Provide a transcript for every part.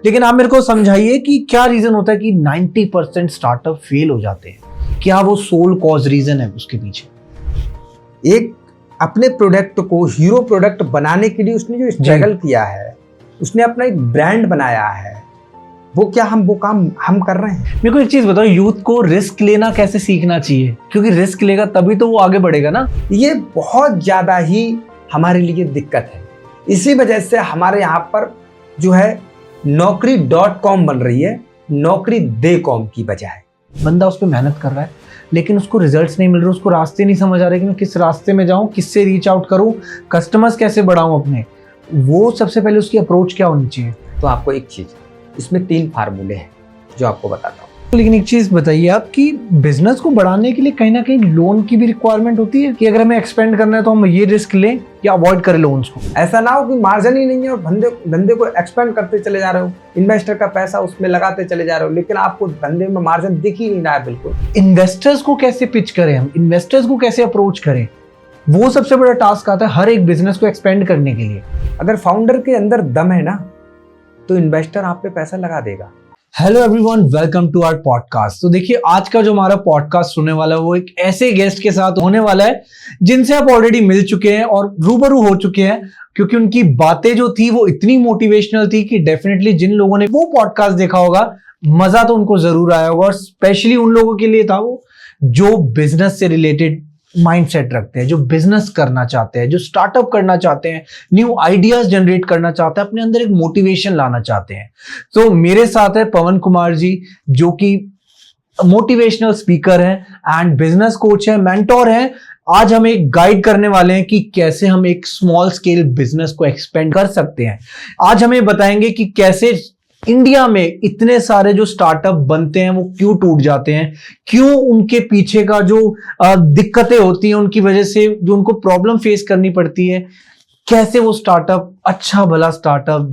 लेकिन आप मेरे को समझाइए कि क्या रीजन होता है कि 90% स्टार्टअप फेल हो जाते हैं? क्या वो सोल कॉज रीजन है उसके पीछे? एक अपने प्रोडक्ट को हीरो प्रोडक्ट बनाने के लिए उसने जो स्ट्रगल किया है, उसने अपना एक ब्रांड बनाया है, वो काम हम कर रहे हैं। मेरे को एक चीज बताओ, यूथ को रिस्क लेना कैसे सीखना चाहिए? क्योंकि रिस्क लेगा तभी तो वो आगे बढ़ेगा ना। ये बहुत ज्यादा ही हमारे लिए दिक्कत है। इसी वजह से हमारे यहाँ पर जो है Naukri.com बन रही है, Naukri.com की बजाय। बंदा उस पर मेहनत कर रहा है लेकिन उसको रिजल्ट्स नहीं मिल रहे, उसको रास्ते नहीं समझ आ रहे कि मैं किस रास्ते में जाऊं, किससे रीच आउट करूं, कस्टमर्स कैसे बढ़ाऊं अपने। वो सबसे पहले उसकी अप्रोच क्या होनी चाहिए? तो आपको एक चीज, इसमें 3 फार्मूले हैं जो आपको बताता हूँ। लेकिन एक चीज बताइए आप कि बिजनेस को बढ़ाने के लिए कहीं ना कहीं लोन की भी रिक्वायरमेंट होती है कि अगर हमें एक्सपेंड करना है तो हम ये रिस्क लें या अवॉइड करें लोन्स को? ऐसा ना हो कि मार्जिन ही नहीं है और धंधे को एक्सपेंड करते चले जा रहे हो, इन्वेस्टर का पैसा उसमें लगाते चले जा रहे हो, लेकिन आपको धंधे में मार्जिन दिख ही नहीं रहा है बिल्कुल। इन्वेस्टर्स को कैसे पिच करें हम, इन्वेस्टर्स को कैसे अप्रोच करें? वो सबसे बड़ा टास्क आता है हर एक बिजनेस को एक्सपेंड करने के लिए। अगर फाउंडर के अंदर दम है ना तो इन्वेस्टर आप पे पैसा लगा देगा। Hello everyone, welcome to our podcast. तो देखिए, आज का जो हमारा पॉडकास्ट होने वाला है वो एक ऐसे गेस्ट के साथ होने वाला है जिनसे आप ऑलरेडी मिल चुके हैं और रूबरू हो चुके हैं, क्योंकि उनकी बातें जो थी वो इतनी मोटिवेशनल थी कि डेफिनेटली जिन लोगों ने वो पॉडकास्ट देखा होगा मजा तो उनको जरूर आया होगा। और स्पेशली उन लोगों के लिए था वो जो बिजनेस से रिलेटेड माइंडसेट रखते हैं, जो बिजनेस करना चाहते हैं, जो स्टार्टअप करना चाहते हैं, न्यू आइडियाज जनरेट करना चाहते हैं, अपने अंदर एक मोटिवेशन लाना चाहते हैं। तो मेरे साथ है पवन कुमार जी, जो कि मोटिवेशनल स्पीकर हैं एंड बिजनेस कोच हैं, मेंटोर हैं। आज हम एक गाइड करने वाले हैं कि कैसे हम एक स्मॉल स्केल बिजनेस को एक्सपेंड कर सकते हैं। आज हमें बताएंगे कि कैसे इंडिया में इतने सारे जो स्टार्टअप बनते हैं वो क्यों टूट जाते हैं, क्यों उनके पीछे का जो दिक्कतें होती हैं, उनकी वजह से जो उनको प्रॉब्लम फेस करनी पड़ती है, कैसे वो स्टार्टअप अच्छा भला startup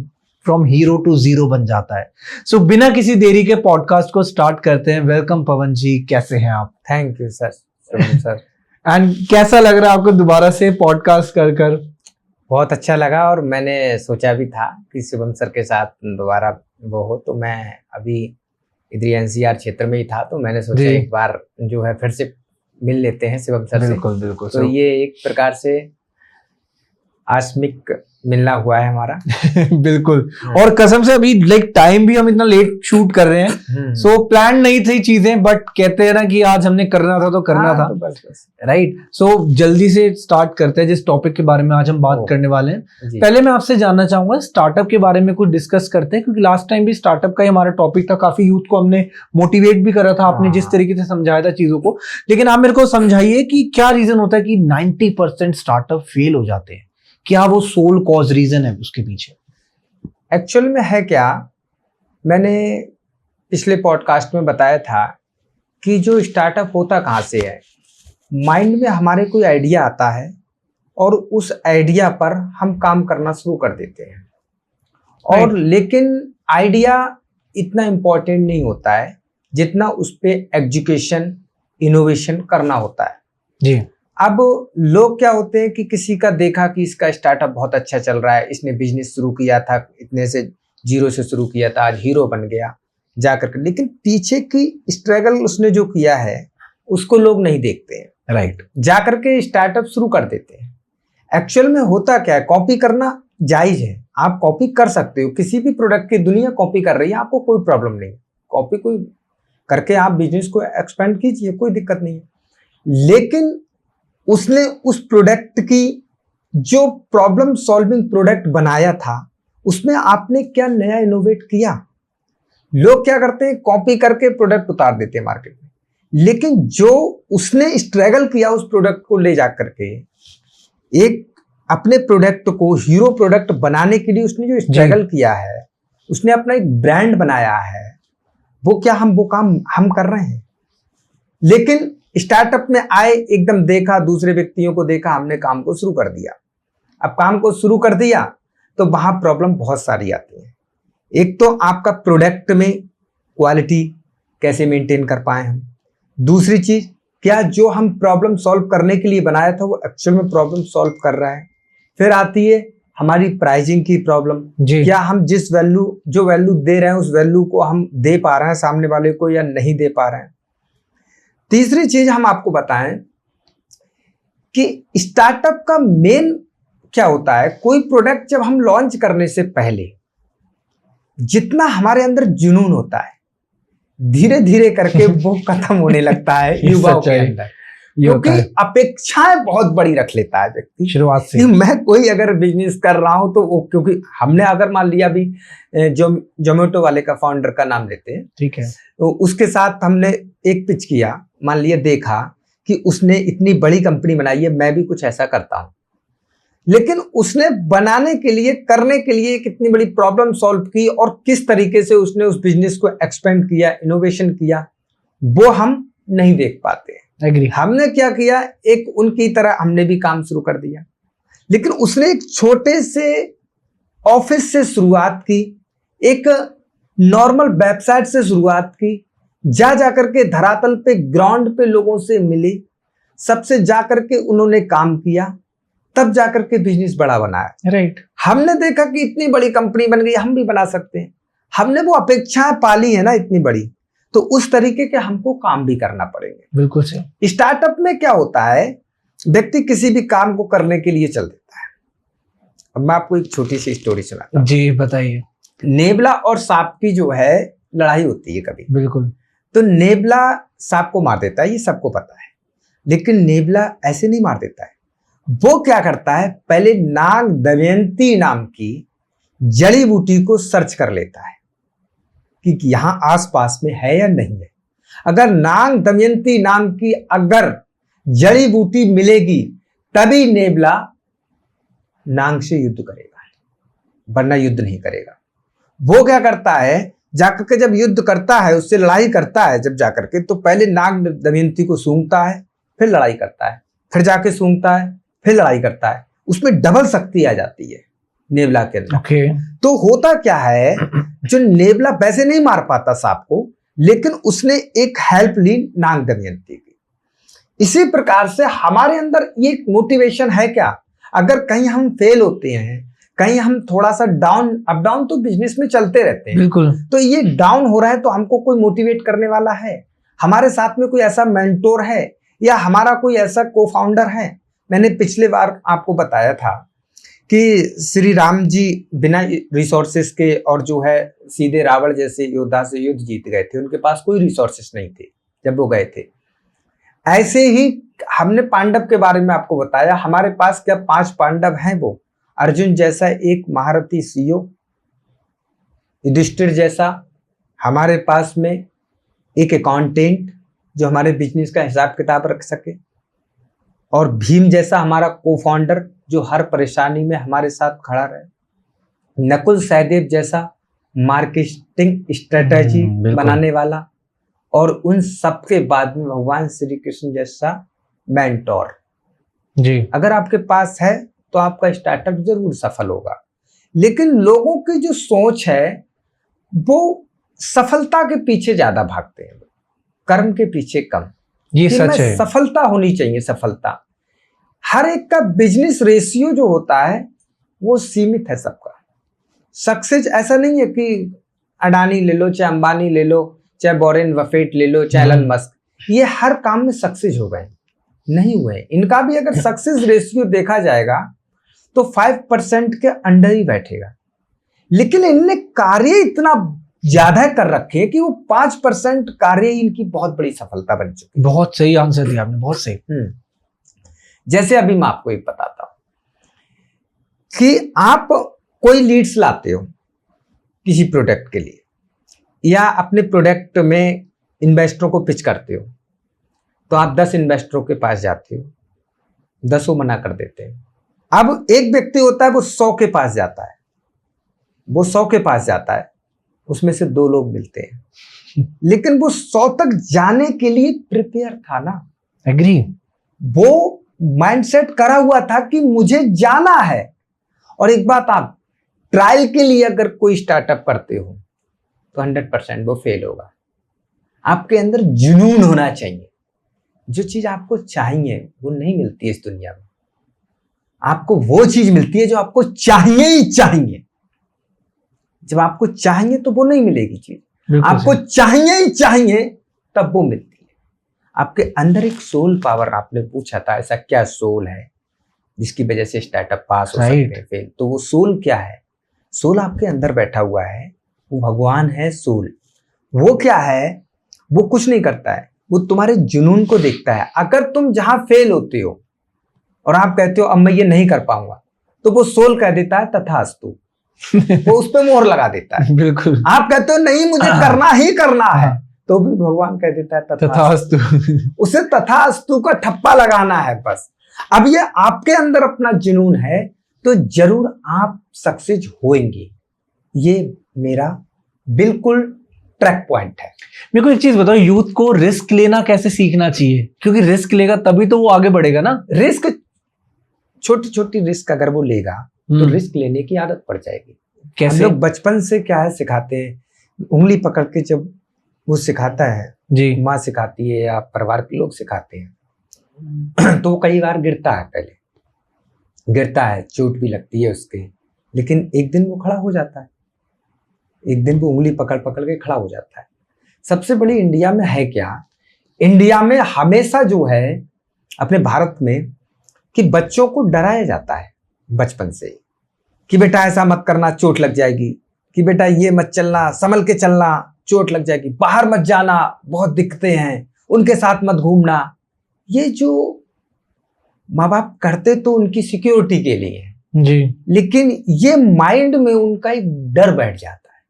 from hero to zero बन जाता है। सो बिना किसी देरी के पॉडकास्ट को स्टार्ट करते हैं। वेलकम पवन जी, कैसे हैं आप? Thank you sir. एंड कैसा लग रहा है आपको दोबारा से पॉडकास्ट कर? बहुत अच्छा लगा और मैंने सोचा भी था कि शिवम सर के साथ दोबारा वो हो, तो मैं अभी इधर एनसीआर क्षेत्र में ही था, तो मैंने सोचा एक बार जो है फिर से मिल लेते हैं शिवम सर से। बिल्कुल। तो ये एक प्रकार से आकस्मिक मिलना हुआ है हमारा। बिल्कुल। और कसम से अभी लाइक टाइम भी हम इतना लेट शूट कर रहे हैं, सो प्लान नहीं थी चीजें, बट कहते हैं ना कि आज हमने करना था तो करना था। तो बस। राइट। सो जल्दी से स्टार्ट करते हैं जिस टॉपिक के बारे में आज हम बात करने वाले हैं। पहले मैं आपसे जानना चाहूंगा, स्टार्टअप के बारे में कुछ डिस्कस करते हैं, क्योंकि लास्ट टाइम भी स्टार्टअप का ही हमारा टॉपिक था। काफी यूथ को हमने मोटिवेट भी करा था, आपने जिस तरीके से समझाया था चीजों को। लेकिन आप मेरे को समझाइए कि क्या रीजन होता है कि 90% स्टार्टअप फेल हो जाते हैं? क्या वो सोल कॉज रीजन है उसके पीछे? एक्चुअल में है क्या, मैंने पिछले पॉडकास्ट में बताया था कि जो स्टार्टअप होता कहाँ से है। माइंड में हमारे कोई आइडिया आता है और उस आइडिया पर हम काम करना शुरू कर देते हैं, और लेकिन आइडिया इतना इम्पोर्टेंट नहीं होता है जितना उस पर एजुकेशन, इनोवेशन करना होता है जी। अब लोग क्या होते हैं कि किसी का देखा कि इसका स्टार्टअप बहुत अच्छा चल रहा है, इसने बिजनेस शुरू किया था, इतने से जीरो से शुरू किया था, आज हीरो बन गया जाकर के, लेकिन पीछे की स्ट्रगल उसने जो किया है उसको लोग नहीं देखते हैं। राइट। जाकर के स्टार्टअप शुरू कर देते हैं। एक्चुअल में होता क्या है, कॉपी करना जायज है, आप कॉपी कर सकते हो, किसी भी प्रोडक्ट की दुनिया कॉपी कर रही है, आपको कोई प्रॉब्लम नहीं, कॉपी कोई करके आप बिजनेस को एक्सपेंड कीजिए, कोई दिक्कत नहीं है। लेकिन उसने उस प्रोडक्ट की जो प्रॉब्लम सॉल्विंग प्रोडक्ट बनाया था उसमें आपने क्या नया इनोवेट किया। लोग क्या करते हैं, कॉपी करके प्रोडक्ट उतार देते हैं मार्केट में, लेकिन जो उसने स्ट्रगल किया उस प्रोडक्ट को ले जाकर के, एक अपने प्रोडक्ट को हीरो प्रोडक्ट बनाने के लिए उसने जो स्ट्रगल किया है, उसने अपना एक ब्रांड बनाया है, वो काम हम कर रहे हैं। लेकिन स्टार्टअप में आए, एकदम देखा, दूसरे व्यक्तियों को देखा, हमने काम को शुरू कर दिया। अब काम को शुरू कर दिया तो वहां प्रॉब्लम बहुत सारी आती है। एक तो आपका प्रोडक्ट में क्वालिटी कैसे मेंटेन कर पाए हम, दूसरी चीज क्या जो हम प्रॉब्लम सॉल्व करने के लिए बनाया था वो एक्चुअल में प्रॉब्लम सॉल्व कर रहा है। फिर आती है हमारी प्राइसिंग की प्रॉब्लम, जी क्या हम जो वैल्यू दे रहे हैं उस वैल्यू को हम दे पा रहे हैं सामने वाले को या नहीं दे पा रहे हैं। तीसरी चीज हम आपको बताएं कि स्टार्टअप का मेन क्या होता है, कोई प्रोडक्ट जब हम लॉन्च करने से पहले जितना हमारे अंदर जुनून होता है, धीरे धीरे करके वो खत्म होने लगता है युवाओं के अंदर, क्योंकि अपेक्षाएं बहुत बड़ी रख लेता है व्यक्ति शुरुआत से। मैं कोई अगर बिजनेस कर रहा हूं तो वो, क्योंकि हमने अगर मान लिया अभी जोमेटो वाले का फाउंडर का नाम लेते हैं, ठीक है, तो उसके साथ हमने एक पिच किया, मान लिया देखा कि उसने इतनी बड़ी कंपनी बनाई है, मैं भी कुछ ऐसा करता हूं, लेकिन उसने बनाने के लिए, करने के लिए कितनी बड़ी प्रॉब्लम सॉल्व की और किस तरीके से उसने उस बिजनेस को एक्सपेंड किया, इनोवेशन किया, वो हम नहीं देख पाते। एग्री। हमने क्या किया, एक उनकी तरह हमने भी काम शुरू कर दिया, लेकिन उसने एक छोटे से ऑफिस से शुरुआत की, एक नॉर्मल वेबसाइट से शुरुआत की, जा करके धरातल पे, ग्राउंड पे लोगों से मिले, सबसे जा करके उन्होंने काम किया, तब जाकर के बिजनेस बड़ा बनाया। राइट। हमने देखा कि इतनी बड़ी कंपनी बन गई, हम भी बना सकते हैं, हमने वो अपेक्षाएं पाली है ना इतनी बड़ी, तो उस तरीके के हमको काम भी करना पड़ेंगे। बिल्कुल सही। स्टार्टअप में क्या होता है, व्यक्ति किसी भी काम को करने के लिए चल देता है। अब मैं आपको एक छोटी सी स्टोरी सुनाता हूं। जी बताइए। नेबला और सांप की जो है लड़ाई होती है कभी, बिल्कुल। तो नेबला सांप को मार देता है, ये सबको पता है, लेकिन नेबला ऐसे नहीं मार देता है। वो क्या करता है, पहले नाग दमयंती नाम की जड़ी बूटी को सर्च कर लेता है कि यहां आसपास में है या नहीं है। अगर नाग दमयंती नाम की अगर जड़ी बूटी मिलेगी तभी नेबला नाग से युद्ध करेगा, वरना युद्ध नहीं करेगा। वो क्या करता है, जाकर के जब युद्ध करता है, उससे लड़ाई करता है, जब जाकर के, तो पहले नाग दमयंती को सूंघता है, फिर लड़ाई करता है, फिर जाके सूंघता है, फिर लड़ाई करता है। उसमें डबल शक्ति आ जाती है नेबला के अंदर। ओके। तो होता क्या है, जो नेबला वैसे नहीं मार पाता सांप को, लेकिन उसने एक हेल्प ली नाग दमयंती की। इसी प्रकार से हमारे अंदर ये मोटिवेशन है क्या, अगर कहीं हम फेल होते हैं, कहीं हम थोड़ा सा डाउन, अप डाउन तो बिजनेस में चलते रहते हैं, बिल्कुल। तो ये डाउन हो रहा है तो हमको कोई मोटिवेट करने वाला है, हमारे साथ में कोई ऐसा मेंटोर है, या हमारा कोई ऐसा को फाउंडर है। मैंने पिछले बार आपको बताया था कि श्री राम जी बिना रिसोर्सेस के और जो है सीधे रावण जैसे योद्धा से युद्ध जीत गए थे, उनके पास कोई रिसोर्सेस नहीं थे जब वो गए थे। ऐसे ही हमने पांडव के बारे में आपको बताया, हमारे पास क्या 5 पांडव हैं, वो अर्जुन जैसा एक महारथी सीईओ, युधिष्ठिर जैसा हमारे पास में एक अकाउंटेंट जो हमारे बिजनेस का हिसाब किताब रख सके, और भीम जैसा हमारा को फाउंडर जो हर परेशानी में हमारे साथ खड़ा रहे, नकुल सहदेव जैसा मार्केटिंग स्ट्रेटेजी बनाने वाला, और उन सबके बाद में भगवान श्री कृष्ण जैसा मेंटोर। जी। अगर आपके पास है तो आपका स्टार्टअप जरूर सफल होगा। लेकिन लोगों की जो सोच है वो सफलता के पीछे ज्यादा भागते हैं, कर्म के पीछे कम। ये सच है। सफलता होनी चाहिए, सफलता। हर एक का बिजनेस रेशियो जो होता है वो सीमित है सबका। सक्सेस ऐसा नहीं है कि अडानी ले लो, चाहे अंबानी ले लो, चाहे वॉरेन बफेट ले लो, चाहे एलन मस्क, ये हर काम में सक्सेस हो गए, नहीं हुए। इनका भी अगर सक्सेस रेशियो देखा जाएगा तो 5% के अंडर ही बैठेगा, लेकिन इनने कार्य इतना ज्यादा कर रखे कि वो 5% कार्य इनकी बहुत बड़ी सफलता बन चुकी। बहुत सही आंसर दिया आपने, बहुत सही। जैसे अभी मैं आपको एक बताता हूं कि आप कोई लीड्स लाते हो किसी प्रोडक्ट के लिए, या अपने प्रोडक्ट में इन्वेस्टरों को पिच करते हो, तो आप 10 इन्वेस्टरों के पास जाते हो, 10 मना कर देते हैं। अब एक व्यक्ति होता है वो 100 के पास जाता है, वो 100 के पास जाता है, उसमें से 2 लोग मिलते हैं, लेकिन वो 100 तक जाने के लिए प्रिपेयर था ना। एग्री। वो माइंडसेट करा हुआ था कि मुझे जाना है। और एक बात, आप ट्रायल के लिए अगर कोई स्टार्टअप करते हो तो 100% वो फेल होगा। आपके अंदर जुनून होना चाहिए, जो चीज आपको चाहिए वो नहीं मिलती इस दुनिया में। आपको वो चीज मिलती है जो आपको चाहिए ही चाहिए। जब आपको चाहिए तो वो नहीं मिलेगी चीज, आपको चाहिए ही चाहिए तब वो मिलती है। आपके अंदर एक सोल पावर, आपने पूछा था ऐसा क्या सोल है जिसकी वजह से स्टार्टअप पास हो सकते हैं फेल, तो वो सोल क्या है? सोल आपके अंदर बैठा हुआ है, वो भगवान है सोल। वो क्या है? वो कुछ नहीं करता है, वो तुम्हारे जुनून को देखता है। अगर तुम जहां फेल होते हो और आप कहते हो अब मैं ये नहीं कर पाऊंगा, तो वो सोल कह देता है तथास्तु, वो उस पर मोहर लगा देता है। बिल्कुल। आप कहते हो नहीं मुझे करना ही करना है, तो भी भगवान कह देता है तथास्तु। उसे तथास्तु का ठप्पा लगाना है बस। अब ये आपके अंदर अपना जुनून है तो जरूर आप सक्सेस होंगे। ये मेरा बिल्कुल ट्रैक पॉइंट है। मेरे को एक चीज बताओ, यूथ को रिस्क लेना कैसे सीखना चाहिए? क्योंकि रिस्क लेगा तभी तो वो आगे बढ़ेगा ना। रिस्क, छोटी छोटी रिस्क अगर वो लेगा तो रिस्क लेने की आदत पड़ जाएगी। कैसे? हम लोग बचपन से क्या है सिखाते हैं, उंगली पकड़ के जब वो सिखाता है जी, माँ सिखाती है या परिवार के लोग सिखाते हैं तो वो कई बार गिरता है, पहले गिरता है, चोट भी लगती है उसके, लेकिन एक दिन वो खड़ा हो जाता है। एक दिन वो उंगली पकड़ पकड़ के खड़ा हो जाता है। सबसे बड़ी इंडिया में है क्या, इंडिया में हमेशा जो है अपने भारत में कि बच्चों को डराया जाता है बचपन से कि बेटा ऐसा मत करना चोट लग जाएगी, कि बेटा ये मत चलना, संभल के चलना, चोट लग जाएगी, बाहर मत जाना, बहुत दिक्कतें हैं, उनके साथ मत घूमना। ये जो माँ बाप करते तो उनकी सिक्योरिटी के लिए है जी, लेकिन ये माइंड में उनका एक डर बैठ जाता है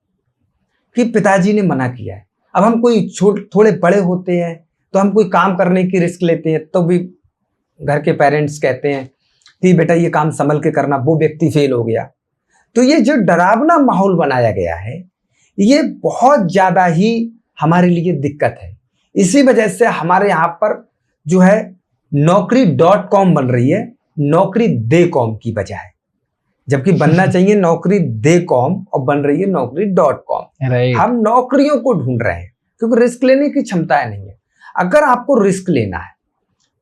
कि पिताजी ने मना किया है। अब हम कोई थोड़े बड़े होते हैं तो हम कोई काम करने की रिस्क लेते हैं तो भी घर के पेरेंट्स कहते हैं कि बेटा ये काम संभल के करना, वो व्यक्ति फेल हो गया। तो ये जो डरावना माहौल बनाया गया है ये बहुत ज्यादा ही हमारे लिए दिक्कत है। इसी वजह से हमारे यहाँ पर जो है Naukri.com बन रही है नौकरी दे कॉम की बजाय, जबकि बनना चाहिए नौकरी दे कॉम और बन रही है Naukri.com। हम नौकरियों को ढूंढ रहे हैं क्योंकि रिस्क लेने की क्षमता नहीं है। अगर आपको रिस्क लेना है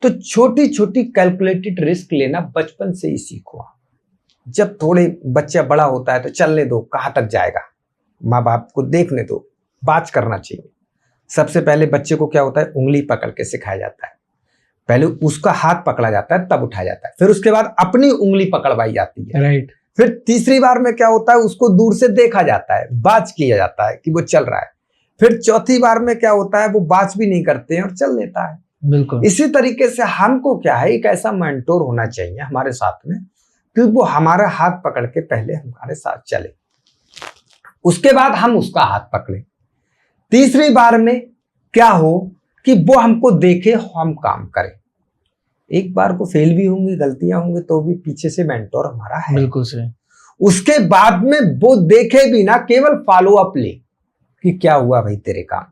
तो छोटी छोटी कैलकुलेटेड रिस्क लेना बचपन से ही सीखो। जब थोड़े बच्चा बड़ा होता है तो चलने दो, कहाँ तक जाएगा, माँ बाप को देखने दो, बात करना चाहिए। सबसे पहले बच्चे को क्या होता है, उंगली पकड़ के सिखाया जाता है। पहले उसका हाथ पकड़ा जाता है तब उठाया जाता है, फिर उसके बाद अपनी उंगली पकड़वाई जाती है। राइट। फिर तीसरी बार में क्या होता है, उसको दूर से देखा जाता है, बात किया जाता है कि वो चल रहा है। फिर चौथी बार में क्या होता है, वो बात भी नहीं करते हैं और चल लेता है। बिल्कुल। इसी तरीके से हमको क्या है, एक ऐसा मेंटोर होना चाहिए हमारे साथ में कि वो हमारा हाथ पकड़ के पहले हमारे साथ चले, उसके बाद हम उसका हाथ पकड़े। तीसरी बार में क्या हो कि वो हमको देखे, हम काम करें। एक बार को फेल भी होंगे, गलतियां होंगी, तो भी पीछे से मेंटोर हमारा है। बिल्कुल सही। उसके बाद में वो देखे भी ना, केवल फॉलो अप ले कि क्या हुआ भाई, तेरे काम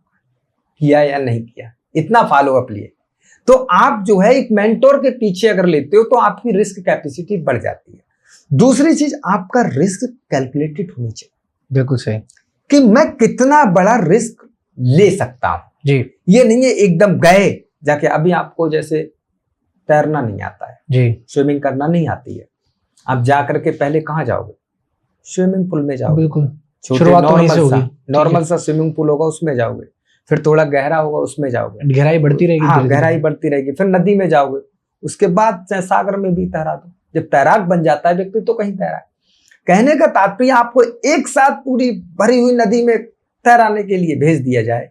किया या नहीं किया, इतना फॉलो अप लिए। तो आप जो है एक मेंटोर के पीछे अगर लेते हो तो आपकी रिस्क कैपेसिटी बढ़ जाती है। दूसरी चीज, आपका रिस्क कैलकुलेटेड होनी चाहिए। बिल्कुल सही। कि मैं कितना बड़ा रिस्क ले सकता हूं जी। ये नहीं है एकदम गए जाके। अभी आपको जैसे तैरना नहीं आता है जी, स्विमिंग करना नहीं आती है, आप जा करके पहले कहाँ जाओगे, स्विमिंग पूल में जाओगे। बिल्कुल। छोटे नॉर्मल सा स्विमिंग पूल होगा उसमें जाओगे, फिर थोड़ा गहरा होगा उसमें जाओगे, गहराई बढ़ती रहेगी। हाँ गहराई बढ़ती रहेगी, फिर नदी में जाओगे, उसके बाद चाहे सागर में भी तैरा दो। जब तैराक बन जाता है व्यक्ति तो कहीं तैरा। कहने का तात्पर्य, आपको एक साथ पूरी भरी हुई नदी में तैराने के लिए भेज दिया जाए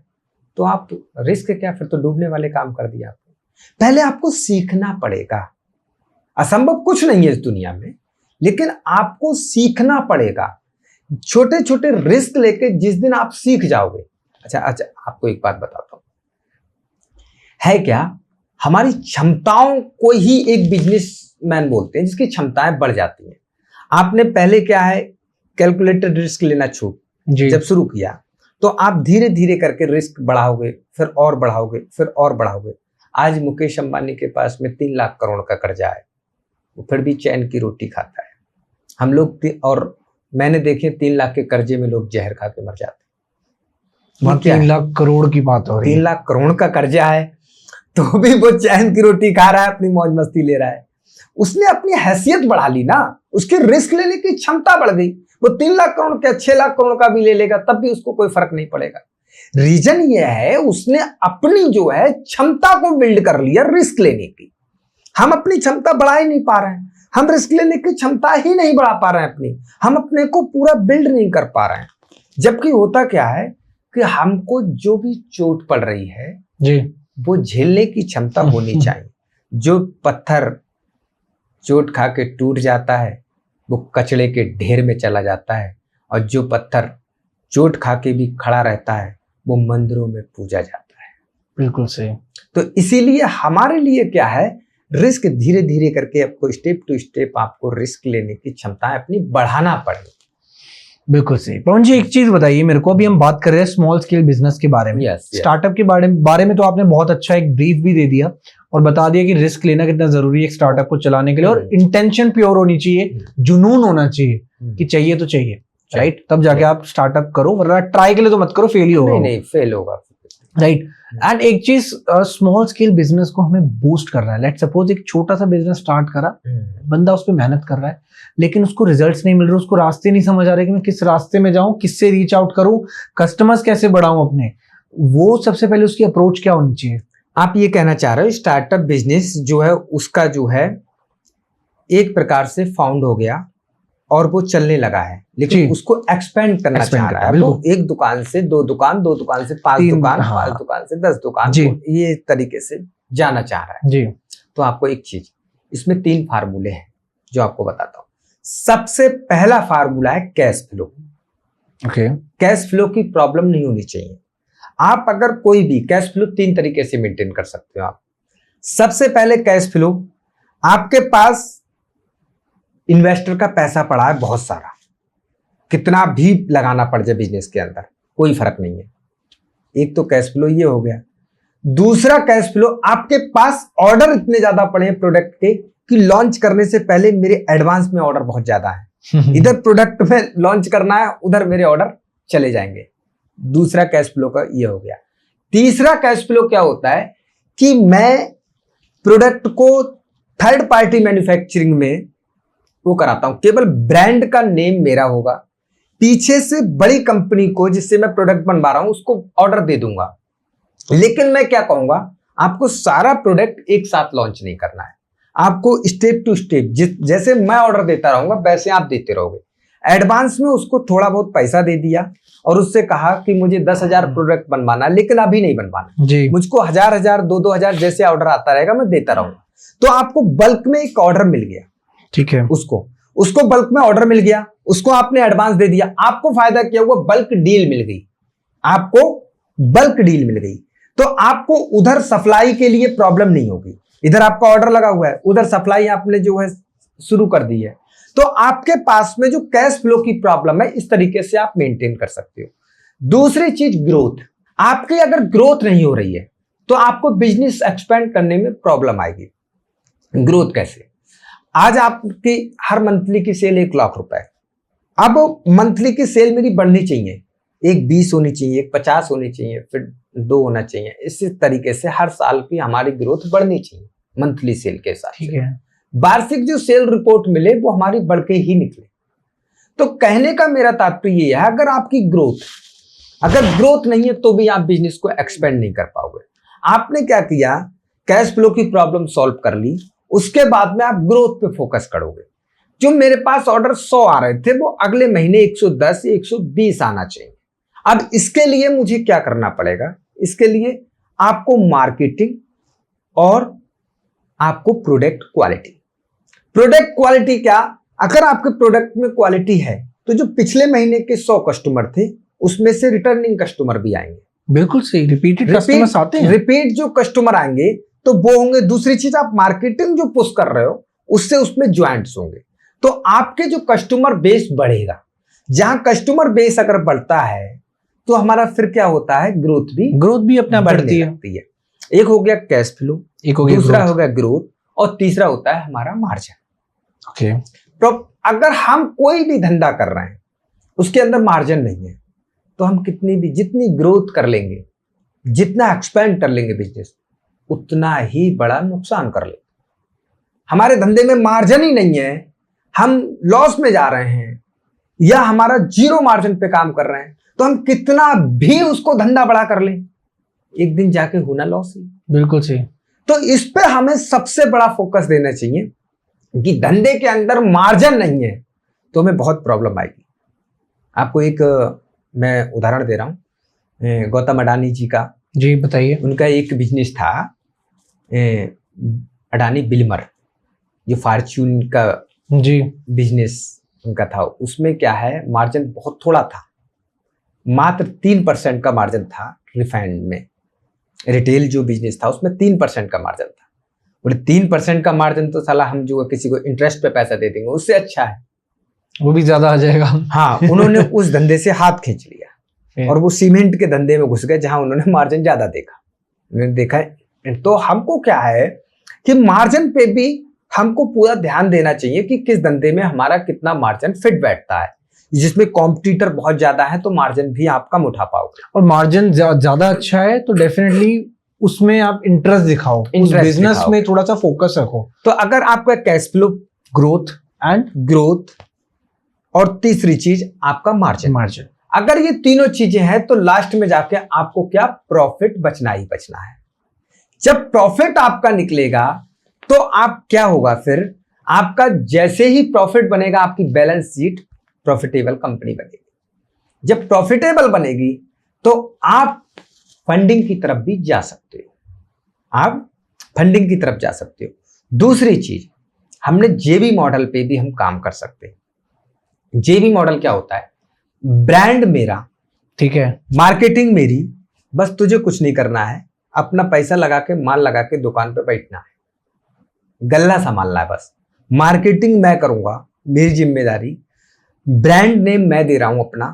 तो आप रिस्क क्या, फिर तो डूबने वाले काम कर दिया आपने। पहले आपको सीखना पड़ेगा। असंभव कुछ नहीं है इस दुनिया में, लेकिन आपको सीखना पड़ेगा। छोटे छोटे रिस्क लेके जिस दिन आप सीख जाओगे। अच्छा, आपको एक बात बताता हूं, है क्या, हमारी क्षमताओं को ही एक बिजनेसमैन बोलते हैं जिसकी क्षमताएं बढ़ जाती हैं। आपने पहले क्या है, कैलकुलेटेड रिस्क लेना जब शुरू किया तो आप धीरे धीरे करके रिस्क बढ़ाओगे, फिर और बढ़ाओगे, फिर और बढ़ाओगे। आज मुकेश अंबानी के पास में 3 लाख करोड़ का कर्जा है, वो फिर भी चैन की रोटी खाता है। हम लोग और मैंने देखे 3 लाख के कर्जे में लोग जहर खा के मर जाते हैं। 3 लाख करोड़ की बात हो रही है। 3 लाख करोड़ का कर्जा है तो भी वो चैन की रोटी खा रहा है, अपनी मौज मस्ती ले रहा है। उसने अपनी हैसियत बढ़ा ली ना, उसकी रिस्क लेने की क्षमता बढ़ गई। वो 3 लाख करोड़ का 6 लाख करोड़ का भी ले लेगा तब भी उसको कोई फर्क नहीं पड़ेगा। रीजन ये है उसने अपनी जो है क्षमता को बिल्ड कर लिया रिस्क लेने की। हम अपनी क्षमता बढ़ा ही नहीं पा रहे हैं, हम रिस्क लेने की क्षमता ही नहीं बढ़ा पा रहे हैं अपनी, हम अपने को पूरा बिल्ड नहीं कर पा रहे हैं। जबकि होता क्या है कि हमको जो भी चोट पड़ रही है जी वो झेलने की क्षमता होनी चाहिए। जो पत्थर चोट खा के टूट जाता है वो कचड़े के ढेर में चला जाता है, और जो पत्थर चोट खा के भी खड़ा रहता है वो मंदिरों में पूजा जाता है। बिल्कुल सही। तो इसीलिए हमारे लिए क्या है, रिस्क धीरे धीरे करके आपको स्टेप टू स्टेप आपको रिस्क लेने की क्षमता अपनी बढ़ाना पड़ेगी। बिल्कुल सही। पवन जी, एक चीज बताइए मेरे को, अभी हम बात कर रहे हैं स्मॉल स्केल बिजनेस के बारे में। स्टार्टअप के बारे में तो आपने बहुत अच्छा एक ब्रीफ भी दे दिया और बता दिया कि रिस्क लेना कितना जरूरी है एक स्टार्टअप को चलाने के लिए, और इंटेंशन प्योर होनी चाहिए, जुनून होना चाहिए कि चाहिए तो चाहिए, राइट, तब जाके आप स्टार्टअप करो, वरना ट्राई के लिए तो मत करो, फेल ही होगा। नहीं फेल होगा, राइट। एंड एक चीज, स्मॉल स्केल बिजनेस को हमें बूस्ट कर रहा है। लेट सपोज एक छोटा सा बिजनेस स्टार्ट करा, बंदा उस पर मेहनत कर रहा है लेकिन उसको रिजल्ट्स नहीं मिल रहे, उसको रास्ते नहीं समझ आ रहे कि मैं किस रास्ते में जाऊं, किससे रीच आउट करूं, कस्टमर्स कैसे बढ़ाऊं अपने, वो सबसे पहले उसकी अप्रोच क्या होनी चाहिए? आप ये कहना चाह रहे हो स्टार्टअप बिजनेस जो है उसका जो है एक प्रकार से फाउंड हो गया और वो चलने लगा है, लेकिन उसको एक्सपेंड करना चाह रहा है, तो एक दुकान से 2 दुकान, 2 दुकान से 5 दुकान, 5 दुकान से 10 दुकान, ये तरीके से जाना चाह रहा है जी। तो आपको एक चीज, इसमें 3 फार्मूले हैं जो आपको बताता हूं। सबसे पहला फार्मूला है कैश फ्लो। कैश फ्लो की प्रॉब्लम नहीं होनी चाहिए। आप अगर कोई भी कैश फ्लो 3 तरीके से मेंटेन कर सकते हो आप। सबसे पहले कैश फ्लो, आपके पास इन्वेस्टर का पैसा पड़ा है बहुत सारा, कितना भी लगाना पड़ जाए बिजनेस के अंदर कोई फर्क नहीं है। एक तो कैश फ्लो ये हो गया। दूसरा कैश फ्लो, आपके पास ऑर्डर इतने ज्यादा पड़े हैं प्रोडक्ट के कि लॉन्च करने से पहले मेरे एडवांस में ऑर्डर बहुत ज्यादा है, इधर प्रोडक्ट में लॉन्च करना है, उधर मेरे ऑर्डर चले जाएंगे। दूसरा कैश फ्लो का ये हो गया। तीसरा कैश फ्लो क्या होता है कि मैं प्रोडक्ट को थर्ड पार्टी मैन्युफैक्चरिंग में वो कराता हूं, केवल ब्रांड का नेम मेरा होगा, पीछे से बड़ी कंपनी को जिससे मैं प्रोडक्ट बनवा रहा हूं उसको ऑर्डर दे दूंगा, लेकिन मैं क्या कहूंगा, आपको सारा प्रोडक्ट एक साथ लॉन्च नहीं करना है, आपको स्टेप टू स्टेप जैसे मैं ऑर्डर देता रहूंगा वैसे आप देते रहोगे। एडवांस में उसको थोड़ा बहुत पैसा दे दिया और उससे कहा कि मुझे 10,000 प्रोडक्ट बनवाना, लेकिन अभी नहीं बनवाना जी, मुझको 1,000 2,000 जैसे ऑर्डर आता रहेगा मैं देता रहूंगा। तो आपको बल्क में एक ऑर्डर मिल गया, ठीक है, उसको बल्क में ऑर्डर मिल गया, उसको आपने एडवांस दे दिया, आपको फायदा क्या हुआ, बल्क डील मिल गई, आपको बल्क डील मिल गई। तो आपको उधर सप्लाई के लिए प्रॉब्लम नहीं होगी, इधर आपका ऑर्डर लगा हुआ है, उधर सप्लाई आपने जो है शुरू कर दी है। तो आपके पास में जो कैश फ्लो की प्रॉब्लम है इस तरीके से आप मेंटेन कर सकते हो। दूसरी चीज ग्रोथ, आपकी अगर ग्रोथ नहीं हो रही है तो आपको बिजनेस एक्सपेंड करने में प्रॉब्लम आएगी। ग्रोथ कैसे, आज आपकी हर मंथली की सेल 1 लाख रुपए, अब मंथली की सेल मेरी बढ़नी चाहिए, एक 20 होनी चाहिए, एक 50 होनी चाहिए, फिर 2 होना चाहिए, इसी तरीके से हर साल की हमारी ग्रोथ बढ़नी चाहिए मंथली सेल के साथ, ठीक है। वार्षिक जो सेल रिपोर्ट मिले वो हमारी बढ़ के ही निकले। तो कहने का मेरा तात्पर्य ये है, अगर आपकी अगर ग्रोथ नहीं है तो भी आप बिजनेस को एक्सपेंड नहीं कर पाओगे। आपने क्या किया, कैश फ्लो की प्रॉब्लम सॉल्व कर ली, उसके बाद में आप ग्रोथ पे फोकस करोगे। जो मेरे पास ऑर्डर 100 आ रहे थे वो अगले महीने 110 या 120 आना चाहिए। अब इसके लिए मुझे क्या करना पड़ेगा, इसके लिए आपको मार्केटिंग और आपको प्रोडक्ट क्वालिटी क्या, अगर आपके प्रोडक्ट में क्वालिटी है तो जो पिछले महीने के 100 कस्टमर थे उसमें से रिटर्निंग कस्टमर भी आएंगे। बिल्कुल सही, रिपीटेड कस्टमर्स आते हैं, रिपीट जो कस्टमर आएंगे तो वो होंगे। दूसरी चीज, आप मार्केटिंग जो पुश कर रहे हो उससे उसमें ज्वाइंट्स होंगे, तो आपके जो कस्टमर बेस बढ़ेगा। जहां कस्टमर बेस अगर बढ़ता है तो हमारा फिर क्या होता है, ग्रोथ भी अपना बढ़ती है। एक हो गया कैश फ्लो, दूसरा हो गया ग्रोथ, और तीसरा होता है हमारा मार्जिन। ओके, तो अगर हम कोई भी धंधा कर रहे हैं उसके अंदर मार्जिन नहीं है तो हम जितनी ग्रोथ कर लेंगे, जितना एक्सपेंड कर लेंगे बिजनेस, उतना ही बड़ा नुकसान कर लेंगे। हमारे धंधे में मार्जिन ही नहीं है, हम लॉस में जा रहे हैं या हमारा जीरो मार्जिन पे काम कर रहे हैं, तो हम कितना भी उसको धंधा बड़ा कर लें, एक दिन जाके होना लॉस ही। बिल्कुल सही। तो इस पे हमें सबसे बड़ा फोकस देना चाहिए कि धंधे के अंदर मार्जिन नहीं है तो हमें बहुत प्रॉब्लम आएगी। आपको एक मैं उदाहरण दे रहा हूं, गौतम अडानी जी का। जी बताइए। उनका एक बिजनेस था, अडानी बिल्मर, जो फॉर्च्यून का जी बिजनेस उनका था। उसमें क्या है, मार्जिन बहुत थोड़ा था, मात्र 3% का मार्जिन था। रिफाइंड में रिटेल जो बिजनेस था उसमें 3% का मार्जिन था। बोले 3% का मार्जिन तो साला हम जो किसी को इंटरेस्ट पे पैसा दे देंगे, उससे अच्छा है, वो भी ज्यादा आ जाएगा। हाँ, उन्होंने उस धंधे से हाथ खींच लिया और वो सीमेंट के धंधे में घुस गए जहां उन्होंने मार्जिन ज्यादा देखा। उन्होंने देखा है, तो हमको क्या है कि मार्जिन पे भी हमको पूरा ध्यान देना चाहिए कि किस धंधे में हमारा कितना मार्जिन फिट बैठता है। जिसमें कॉम्पिटिटर बहुत ज्यादा है तो मार्जिन भी आप कम उठा पाओगे, और मार्जिन ज्यादा अच्छा है तो डेफिनेटली उसमें आप इंटरेस्ट दिखाओ, उस बिजनेस में थोड़ा सा फोकस रखो। तो अगर आपका कैश फ्लो, ग्रोथ और तीसरी चीज आपका मार्जिन, अगर ये तीनों चीजें हैं तो लास्ट में जाके आपको क्या, प्रॉफिट बचना ही बचना है। जब प्रॉफिट आपका निकलेगा तो आप क्या होगा, फिर आपका जैसे ही प्रॉफिट बनेगा आपकी बैलेंस शीट प्रॉफिटेबल कंपनी बनेगी। जब प्रॉफिटेबल बनेगी तो आप फंडिंग की तरफ भी जा सकते हो, आप फंडिंग की तरफ जा सकते हो। दूसरी चीज, हमने जेबी मॉडल पे भी हम काम कर सकते हैं। जेबी मॉडल क्या होता है, ब्रांड मेरा, ठीक है, मार्केटिंग मेरी, बस तुझे कुछ नहीं करना है, अपना पैसा लगा के, माल लगा के दुकान पे बैठना है, गल्ला संभालना है बस। मार्केटिंग मैं करूंगा, मेरी जिम्मेदारी, ब्रांड नेम मैं दे रहा हूं अपना,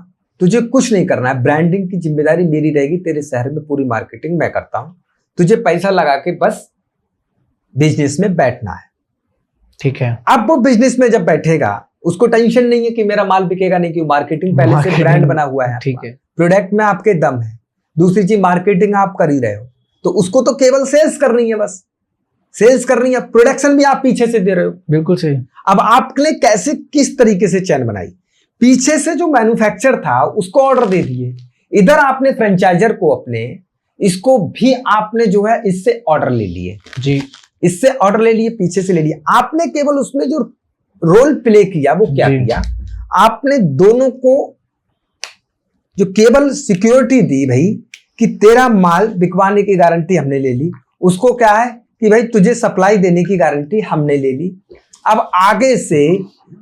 तुझे कुछ नहीं करना है, ब्रांडिंग की जिम्मेदारी मेरी रहेगी, तेरे शहर में पूरी मार्केटिंग मैं करता हूं, तुझे पैसा लगा के बस बिजनेस में बैठना है। ठीक है। अब वो बिजनेस में जब बैठेगा उसको टेंशन नहीं है कि मेरा माल बिकेगा नहीं, क्योंकि मार्केटिंग पहले से ब्रांड बना हुआ है, ठीक है, प्रोडक्ट में आपके दम है। दूसरी चीज, मार्केटिंग आप कर ही रहे हो तो उसको तो केवल सेल्स करनी है, बस सेल्स करनी है, प्रोडक्शन भी आप पीछे से दे रहे हो। बिल्कुल सही। अब आपने कैसे, किस तरीके से चैन बनाई, पीछे से जो मैन्युफैक्चर था उसको ऑर्डर दे दिए, इधर आपने फ्रेंचाइजर को अपने, इसको भी आपने जो है इससे ऑर्डर ले लिए जी, इससे ऑर्डर ले लिए, पीछे से ले लिए। आपने केवल उसमें जो रोल प्ले किया वो क्या किया, आपने दोनों को जो केवल सिक्योरिटी दी भाई कि तेरा माल बिकवाने की गारंटी हमने ले ली, उसको क्या है कि भाई तुझे सप्लाई देने की गारंटी हमने ले ली। अब आगे से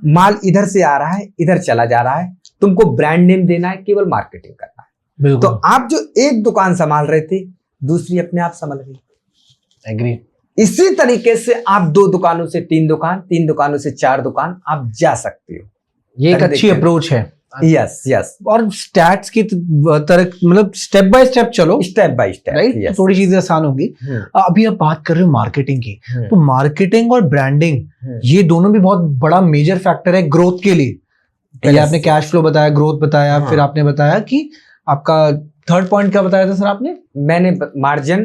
माल इधर से आ रहा है, इधर चला जा रहा है, तुमको ब्रांड नेम देना है, केवल मार्केटिंग करना है। तो आप जो एक दुकान संभाल रहे थे, दूसरी अपने आप संभाल गई। एग्री। इसी तरीके से आप 2 दुकानों से 3 दुकान, 3 दुकानों से 4 दुकान आप जा सकते हो। ये एक अच्छी अप्रोच है। यस। और स्टैट्स की तरह, मतलब स्टेप बाय स्टेप चलो, स्टेप बाय स्टेप, राइट, तो थोड़ी चीजें आसान होगी। अभी आप बात कर रहे हो मार्केटिंग की, तो मार्केटिंग और ब्रांडिंग ये दोनों भी बहुत बड़ा मेजर फैक्टर है ग्रोथ के लिए। पहले आपने कैश फ्लो बताया, ग्रोथ बताया, फिर आपने बताया कि आपका थर्ड पॉइंट क्या बताया था सर आपने? मैंने मार्जिन,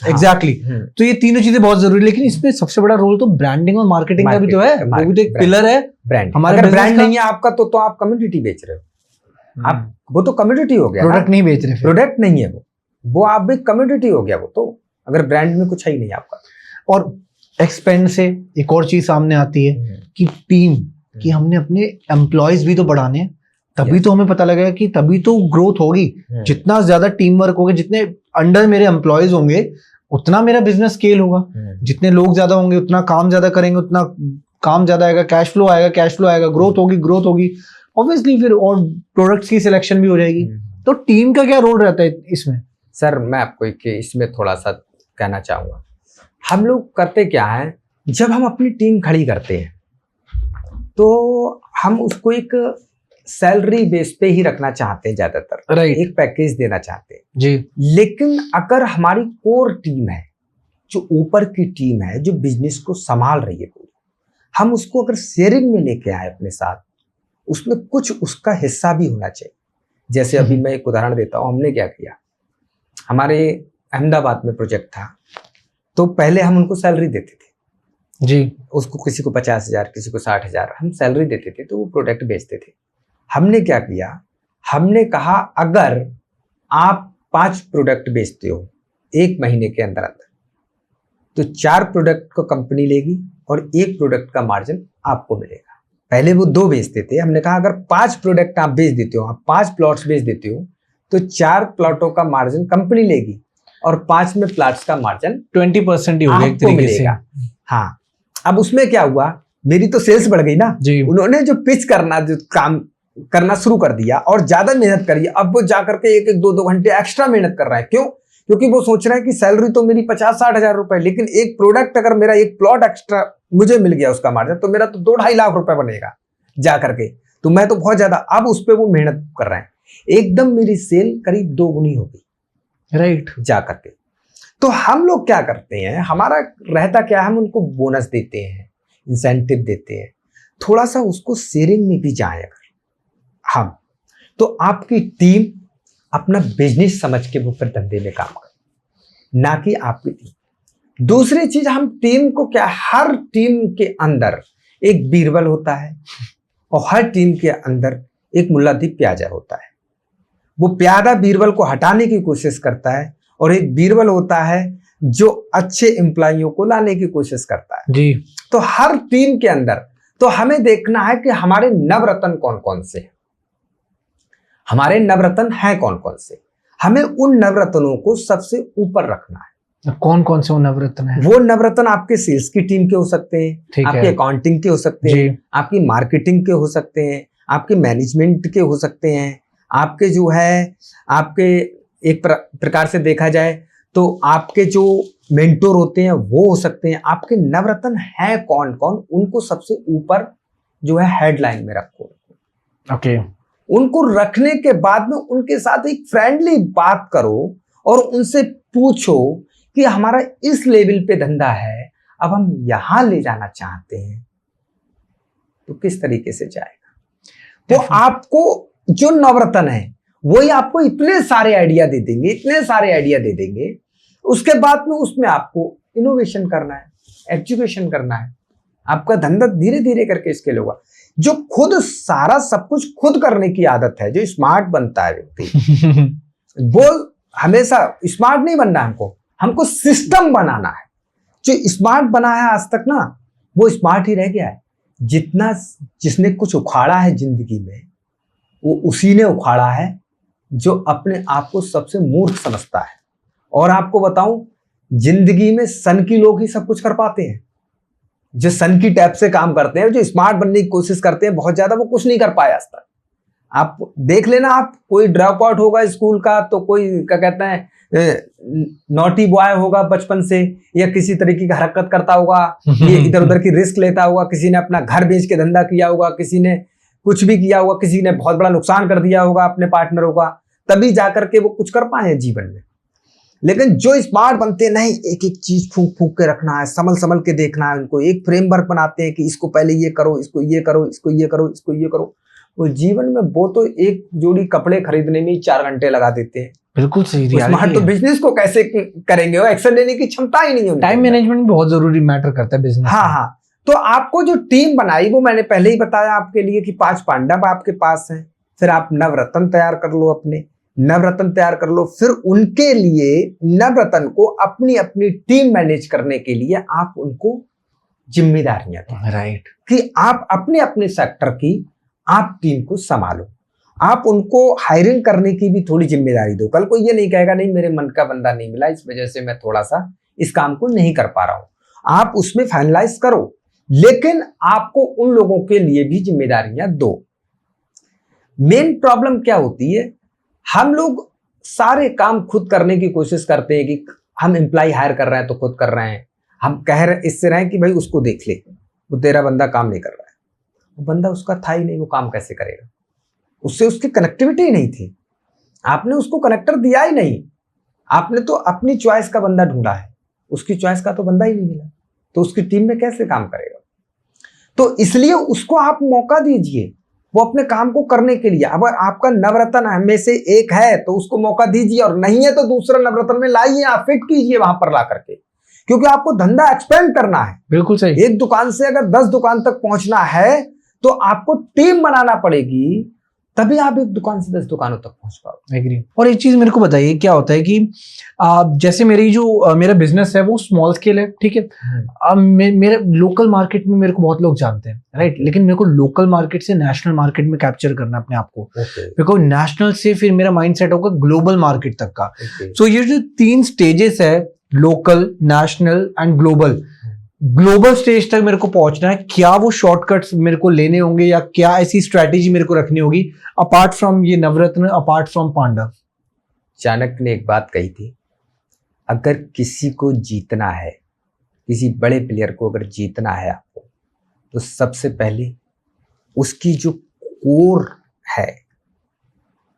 एग्जैक्टली। तो ये तीनों चीजें बहुत जरूरी, लेकिन इसमें सबसे बड़ा रोल तो ब्रांडिंग और मार्केटिंग का भी तो है, वो भी तो एक पिलर है। ब्रांड, हमारे ब्रांड नहीं है आपका तो आप कम्युनिटी बेच रहे हो, आप वो तो कम्युनिटी हो गया, प्रोडक्ट नहीं बेच रहे, प्रोडक्ट नहीं है वो आप भी कम्युनिटी हो गया वो तो, अगर ब्रांड में कुछ है ही नहीं आपका। और एक्सपेंड से एक और चीज सामने आती है कि टीम, कि हमने अपने एम्प्लॉयज भी तो बढ़ाने हैं, तभी तो हमें पता लगेगा कि तभी तो ग्रोथ होगी। जितना ज्यादा टीम वर्क होगा, जितने अंडर मेरे एम्प्लॉयज होंगे उतना मेरा बिजनेस स्केल होगा, जितने लोग ज्यादा होंगे उतना काम ज्यादा करेंगे, उतना काम ज्यादा आएगा, कैश फ्लो आएगा, ग्रोथ होगी ऑब्वियसली, फिर और प्रोडक्ट्स की सिलेक्शन भी हो जाएगी। तो टीम का क्या रोल रहता है इसमें? सर मैं आपको इसमें थोड़ा सा कहना चाहूंगा, हम लोग करते क्या है, जब हम अपनी टीम खड़ी करते हैं तो हम उसको एक सैलरी बेस पे ही रखना चाहते हैं ज्यादातर, राइट, एक पैकेज देना चाहते हैं जी। लेकिन अगर हमारी कोर टीम है, जो ऊपर की टीम है, जो बिजनेस को संभाल रही है पूरी, हम उसको अगर शेयरिंग में लेके आए अपने साथ, उसमें कुछ उसका हिस्सा भी होना चाहिए। जैसे अभी मैं एक उदाहरण देता हूँ, हमने क्या किया, हमारे अहमदाबाद में प्रोजेक्ट था, तो पहले हम उनको सैलरी देते थे, जी। उसको किसी को 50,000, किसी को 60,000 हम सैलरी देते थे, तो वो प्रोडक्ट बेचते थे। हमने क्या किया, हमने कहा अगर आप 5 प्रोडक्ट बेचते हो 1 महीने के अंदर अंदर, तो 4 प्रोडक्ट को कंपनी लेगी और 1 प्रोडक्ट का मार्जिन आपको मिलेगा। पहले वो 2 बेचते थे, हमने कहा अगर 5 प्रोडक्ट आप बेच देते हो, आप 5 प्लॉट्स बेच देते हो, तो 4 प्लॉटों का मार्जिन कंपनी लेगी और 5 में प्लॉट्स का मार्जिन 20% ही होगा एक आपको तरीके से। मिलेगा। हाँ, अब उसमें क्या हुआ, मेरी तो सेल्स बढ़ गई ना जी। उन्होंने जो पिच करना, जो काम करना शुरू कर दिया और ज्यादा मेहनत करी। अब वो जाकर के 1-1, 2-2 घंटे एक्स्ट्रा मेहनत कर रहा है। क्यों? क्योंकि वो सोच रहा है कि सैलरी तो मेरी 50-60 हजार रुपए, लेकिन एक प्रोडक्ट अगर मेरा एक प्लॉट एक्स्ट्रा मुझे मिल गया उसका मार्जिन, तो मेरा तो 2-2.5 लाख रुपए बनेगा जा करके। तो मैं तो बहुत ज्यादा, अब उस पर वो मेहनत कर रहे हैं। एकदम मेरी सेल करीब 2 गुनी हो गई राइट। जा करके। तो हम लोग क्या करते हैं, हमारा रहता क्या है, हम उनको बोनस देते हैं, इंसेंटिव देते हैं, थोड़ा सा उसको शेयरिंग में भी जाए अगर हम, तो आपकी टीम अपना बिजनेस समझ के वो फिर धंधे में काम करे, ना कि आपकी टीम। दूसरी चीज, हम टीम को क्या, हर टीम के अंदर एक बीरबल होता है और हर टीम के अंदर एक मुल्लादीप प्याजा होता है। वो प्यादा बीरबल को हटाने की कोशिश करता है और एक बीरबल होता है जो अच्छे एम्प्लॉइयों को लाने की कोशिश करता है जी। तो हर टीम के अंदर, तो हमें देखना है कि हमारे नवरत्न कौन कौन से हैं, हमारे नवरत्न हैं कौन कौन से। हमें उन नवरत्नों को सबसे ऊपर रखना है। कौन कौन से वो नवरत्न है? वो नवरत्न आपके सेल्स की टीम के हो सकते हैं, आपके अकाउंटिंग के हो सकते हैं, आपकी मार्केटिंग के हो सकते हैं, आपके मैनेजमेंट के हो सकते हैं, आपके जो है, आपके एक प्रकार से देखा जाए तो आपके जो मेंटोर होते हैं वो हो सकते हैं। आपके नवरत्न हैं कौन कौन, उनको सबसे ऊपर जो है हेडलाइन में रखो। ओके। उनको रखने के बाद में उनके साथ एक फ्रेंडली बात करो और उनसे पूछो कि हमारा इस लेवल पे धंधा है, अब हम यहां ले जाना चाहते हैं, तो किस तरीके से जाएगा। तो आपको जो नवरत्न है वही आपको इतने सारे आइडिया दे देंगे, इतने सारे आइडिया दे देंगे। उसके बाद में उसमें आपको इनोवेशन करना है, एजुकेशन करना है, आपका धंधा धीरे धीरे करके स्केल होगा। जो खुद सारा सब कुछ खुद करने की आदत है, जो स्मार्ट बनता है व्यक्ति वो हमेशा स्मार्ट नहीं बनना है, हमको सिस्टम बनाना है। जो स्मार्ट बना है आज तक ना, वो स्मार्ट ही रह गया है। जितना जिसने कुछ उखाड़ा है जिंदगी में, वो उसी ने उखाड़ा है जो अपने आप को सबसे मूर्ख समझता है। और आपको बताऊं, जिंदगी में सन की लोग ही सब कुछ कर पाते हैं। जो सन की टैप से काम करते हैं, जो स्मार्ट बनने की कोशिश करते हैं बहुत ज्यादा, वो कुछ नहीं कर पाए आज तक। आप देख लेना, आप कोई ड्रॉप आउट होगा स्कूल का, तो कोई क्या कहते हैं नॉटी बॉय होगा बचपन से, या किसी तरीके की हरकत करता होगा, ये इधर उधर की रिस्क लेता होगा, किसी ने अपना घर बेच के धंधा किया होगा, किसी ने कुछ भी किया होगा, किसी ने बहुत बड़ा नुकसान कर दिया होगा अपने पार्टनरों का, तभी जाकर के वो कुछ कर पाए जीवन में। लेकिन जो स्मार्ट बनते हैं, नहीं, एक एक चीज फूंक फूंक के रखना है, समझ समझ के देखना है, उनको एक फ्रेमवर्क बनाते हैं कि इसको पहले ये करो, इसको ये करो, इसको ये करो, इसको ये करो। वो जीवन में वो तो एक जोड़ी कपड़े खरीदने में ही 4 घंटे लगा देते हैं। बिल्कुल सही। स्मार्ट तो बिजनेस को कैसे करेंगे, वो एक्शन लेने की क्षमता ही नहीं है। टाइम मैनेजमेंट बहुत जरूरी मैटर करता है बिजनेस। हाँ हाँ। तो आपको जो टीम बनाई, वो मैंने पहले ही बताया आपके लिए कि 5 पांडव आपके पास हैं। फिर आप नवरत्न तैयार कर लो, अपने नवरत्न तैयार कर लो। फिर उनके लिए नवरत्न को अपनी अपनी टीम मैनेज करने के लिए आप उनको जिम्मेदारियां दें। राइट। कि आप अपने अपने सेक्टर की आप टीम को संभालो। आप उनको हायरिंग करने की भी थोड़ी जिम्मेदारी दो। कल को ये नहीं कहेगा नहीं मेरे मन का बंदा नहीं मिला, इस वजह से मैं थोड़ा सा इस काम को नहीं कर पा रहा हूं। आप उसमें फाइनलाइज करो, लेकिन आपको उन लोगों के लिए भी जिम्मेदारियां दो। मेन प्रॉब्लम क्या होती है, हम लोग सारे काम खुद करने की कोशिश करते हैं कि हम एम्प्लॉय हायर कर रहे हैं तो खुद कर रहे हैं, हम कह रहे इससे रहे कि भाई उसको देख ले, वो तेरा बंदा काम नहीं कर रहा है। वो बंदा उसका था ही नहीं, वो काम कैसे करेगा, उससे उसकी कनेक्टिविटी ही नहीं थी, आपने उसको कनेक्टर दिया ही नहीं। आपने तो अपनी चॉइस का बंदा ढूंढा है, उसकी चॉइस का तो बंदा ही नहीं मिला, तो उसकी टीम में कैसे काम करेगा। तो इसलिए उसको आप मौका दीजिए वो अपने काम को करने के लिए। अगर आपका नवरत्न में से एक है तो उसको मौका दीजिए, और नहीं है तो दूसरा नवरत्न में लाइए, आप फिट कीजिए वहां पर ला करके क्योंकि आपको धंधा एक्सपेंड करना है। बिल्कुल सही। एक दुकान से अगर 10 दुकान तक पहुंचना है तो आपको टीम बनाना पड़ेगी, तभी आप एक दुकान से 10 दुकानों तक पहुंच पाओगे। एग्री। और एक चीज मेरे को बताइए, क्या होता है कि जैसे मेरी जो मेरा बिजनेस है वो स्मॉल स्केल है, ठीक है। अब मेरे लोकल मार्केट में मेरे को बहुत लोग जानते हैं, राइट, लेकिन मेरे को लोकल मार्केट से नेशनल मार्केट में कैप्चर करना अपने आप को, बिकॉज नेशनल से फिर मेरा माइंड सेट होगा ग्लोबल मार्केट तक का। सो ये जो 3 स्टेजेस है, local, national and global, global stage तक मेरे को पहुंचना है, क्या वो शॉर्टकट्स मेरे को लेने होंगे या क्या ऐसी स्ट्रैटेजी मेरे को रखनी होगी अपार्ट फ्रॉम ये नवरत्न, अपार्ट फ्रॉम पांडव? चाणक्य ने एक बात कही थी, अगर किसी को जीतना है, किसी बड़े प्लेयर को अगर जीतना है आपको, तो सबसे पहले उसकी जो कोर है,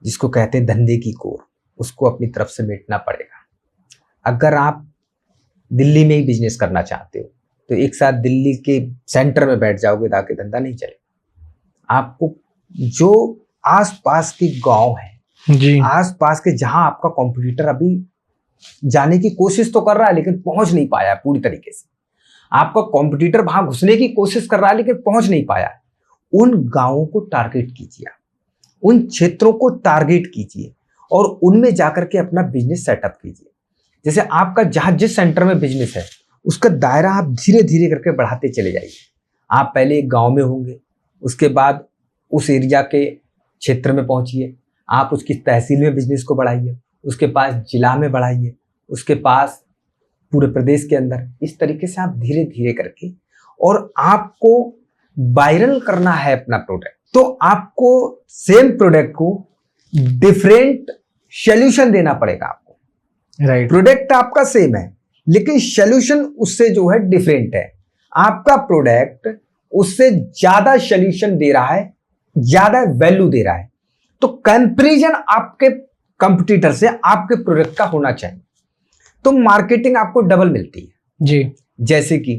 जिसको कहते हैं धंधे की कोर, उसको अपनी तरफ से मिटना पड़ेगा। अगर आप दिल्ली में ही बिजनेस करना चाहते हो तो एक साथ दिल्ली के सेंटर में बैठ जाओगे ताकि धंधा नहीं चलेगा। आपको जो आसपास के गांव है जी, आसपास के, जहां आपका कॉम्पिटिटर अभी जाने की कोशिश तो कर रहा है लेकिन पहुंच नहीं पाया पूरी तरीके से, आपका कॉम्पिटिटर वहां घुसने की कोशिश कर रहा है लेकिन पहुंच नहीं पाया, उन गांवों को टारगेट कीजिए, उन क्षेत्रों को टारगेट कीजिए और उनमें जाकर के अपना बिजनेस सेटअप कीजिए। जैसे आपका जहां जिस सेंटर में बिजनेस है उसका दायरा आप धीरे धीरे करके बढ़ाते चले जाइए। आप पहले एक गांव में होंगे, उसके बाद उस एरिया के क्षेत्र में पहुंचिए, आप उसकी तहसील में बिजनेस को बढ़ाइए, उसके पास जिला में बढ़ाइए, उसके पास पूरे प्रदेश के अंदर। इस तरीके से आप धीरे धीरे करके, और आपको वायरल करना है अपना प्रोडक्ट, तो आपको सेम प्रोडक्ट को डिफरेंट सॉल्यूशन देना पड़ेगा आपको। राइट। प्रोडक्ट आपका सेम है लेकिन सॉल्यूशन उससे जो है डिफरेंट है। आपका प्रोडक्ट उससे ज्यादा सॉल्यूशन दे रहा है, ज्यादा वैल्यू दे रहा है, तो कंपैरिजन आपके कंपटीटर से आपके प्रोडक्ट का होना चाहिए, तो मार्केटिंग आपको डबल मिलती है जी। जैसे कि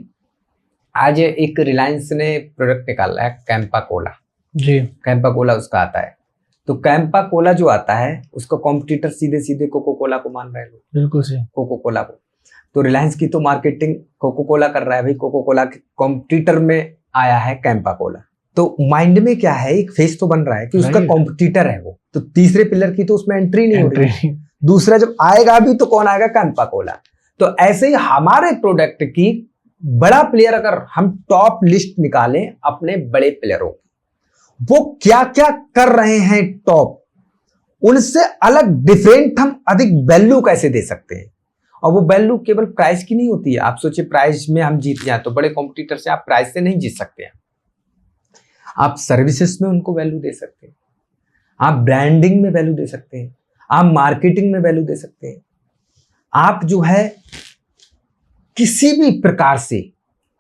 आज एक रिलायंस ने प्रोडक्ट निकाला है कैंपा कोला जी। कैंपा कोला उसका आता है, तो कैंपा कोला जो आता है उसका कॉम्पिटिटर सीधे सीधे कोको कोला को मान रहे हैं लोग, बिल्कुल सही। कोको कोला को। तो रिलायंस की तो मार्केटिंग कोको कोला कर रहा है, भाई कोको कोला के कॉम्पिटिटर में आया है कैंपा कोला, तो माइंड में क्या है, एक फेस तो बन रहा है कि उसका कॉम्पिटिटर है वो, तो तीसरे पिलर की तो उसमें एंट्री नहीं हो रही। दूसरा जब आएगा भी तो कौन आएगा, कैंपा कोला। तो ऐसे ही हमारे प्रोडक्ट की बड़ा प्लेयर, अगर हम टॉप लिस्ट निकालें अपने बड़े प्लेयरों की, वो क्या क्या कर रहे हैं टॉप, उनसे अलग डिफरेंट हम अधिक वैल्यू कैसे दे सकते हैं। और वो वैल्यू केवल प्राइस की नहीं होती है। आप सोचिए प्राइस में हम जीत जाए तो बड़े कॉम्पिटिटर से आप प्राइस से नहीं जीत सकते हैं, आप सर्विसेज में उनको वैल्यू दे सकते हैं, आप ब्रांडिंग में वैल्यू दे सकते हैं, आप मार्केटिंग में वैल्यू दे सकते हैं, आप जो है किसी भी प्रकार से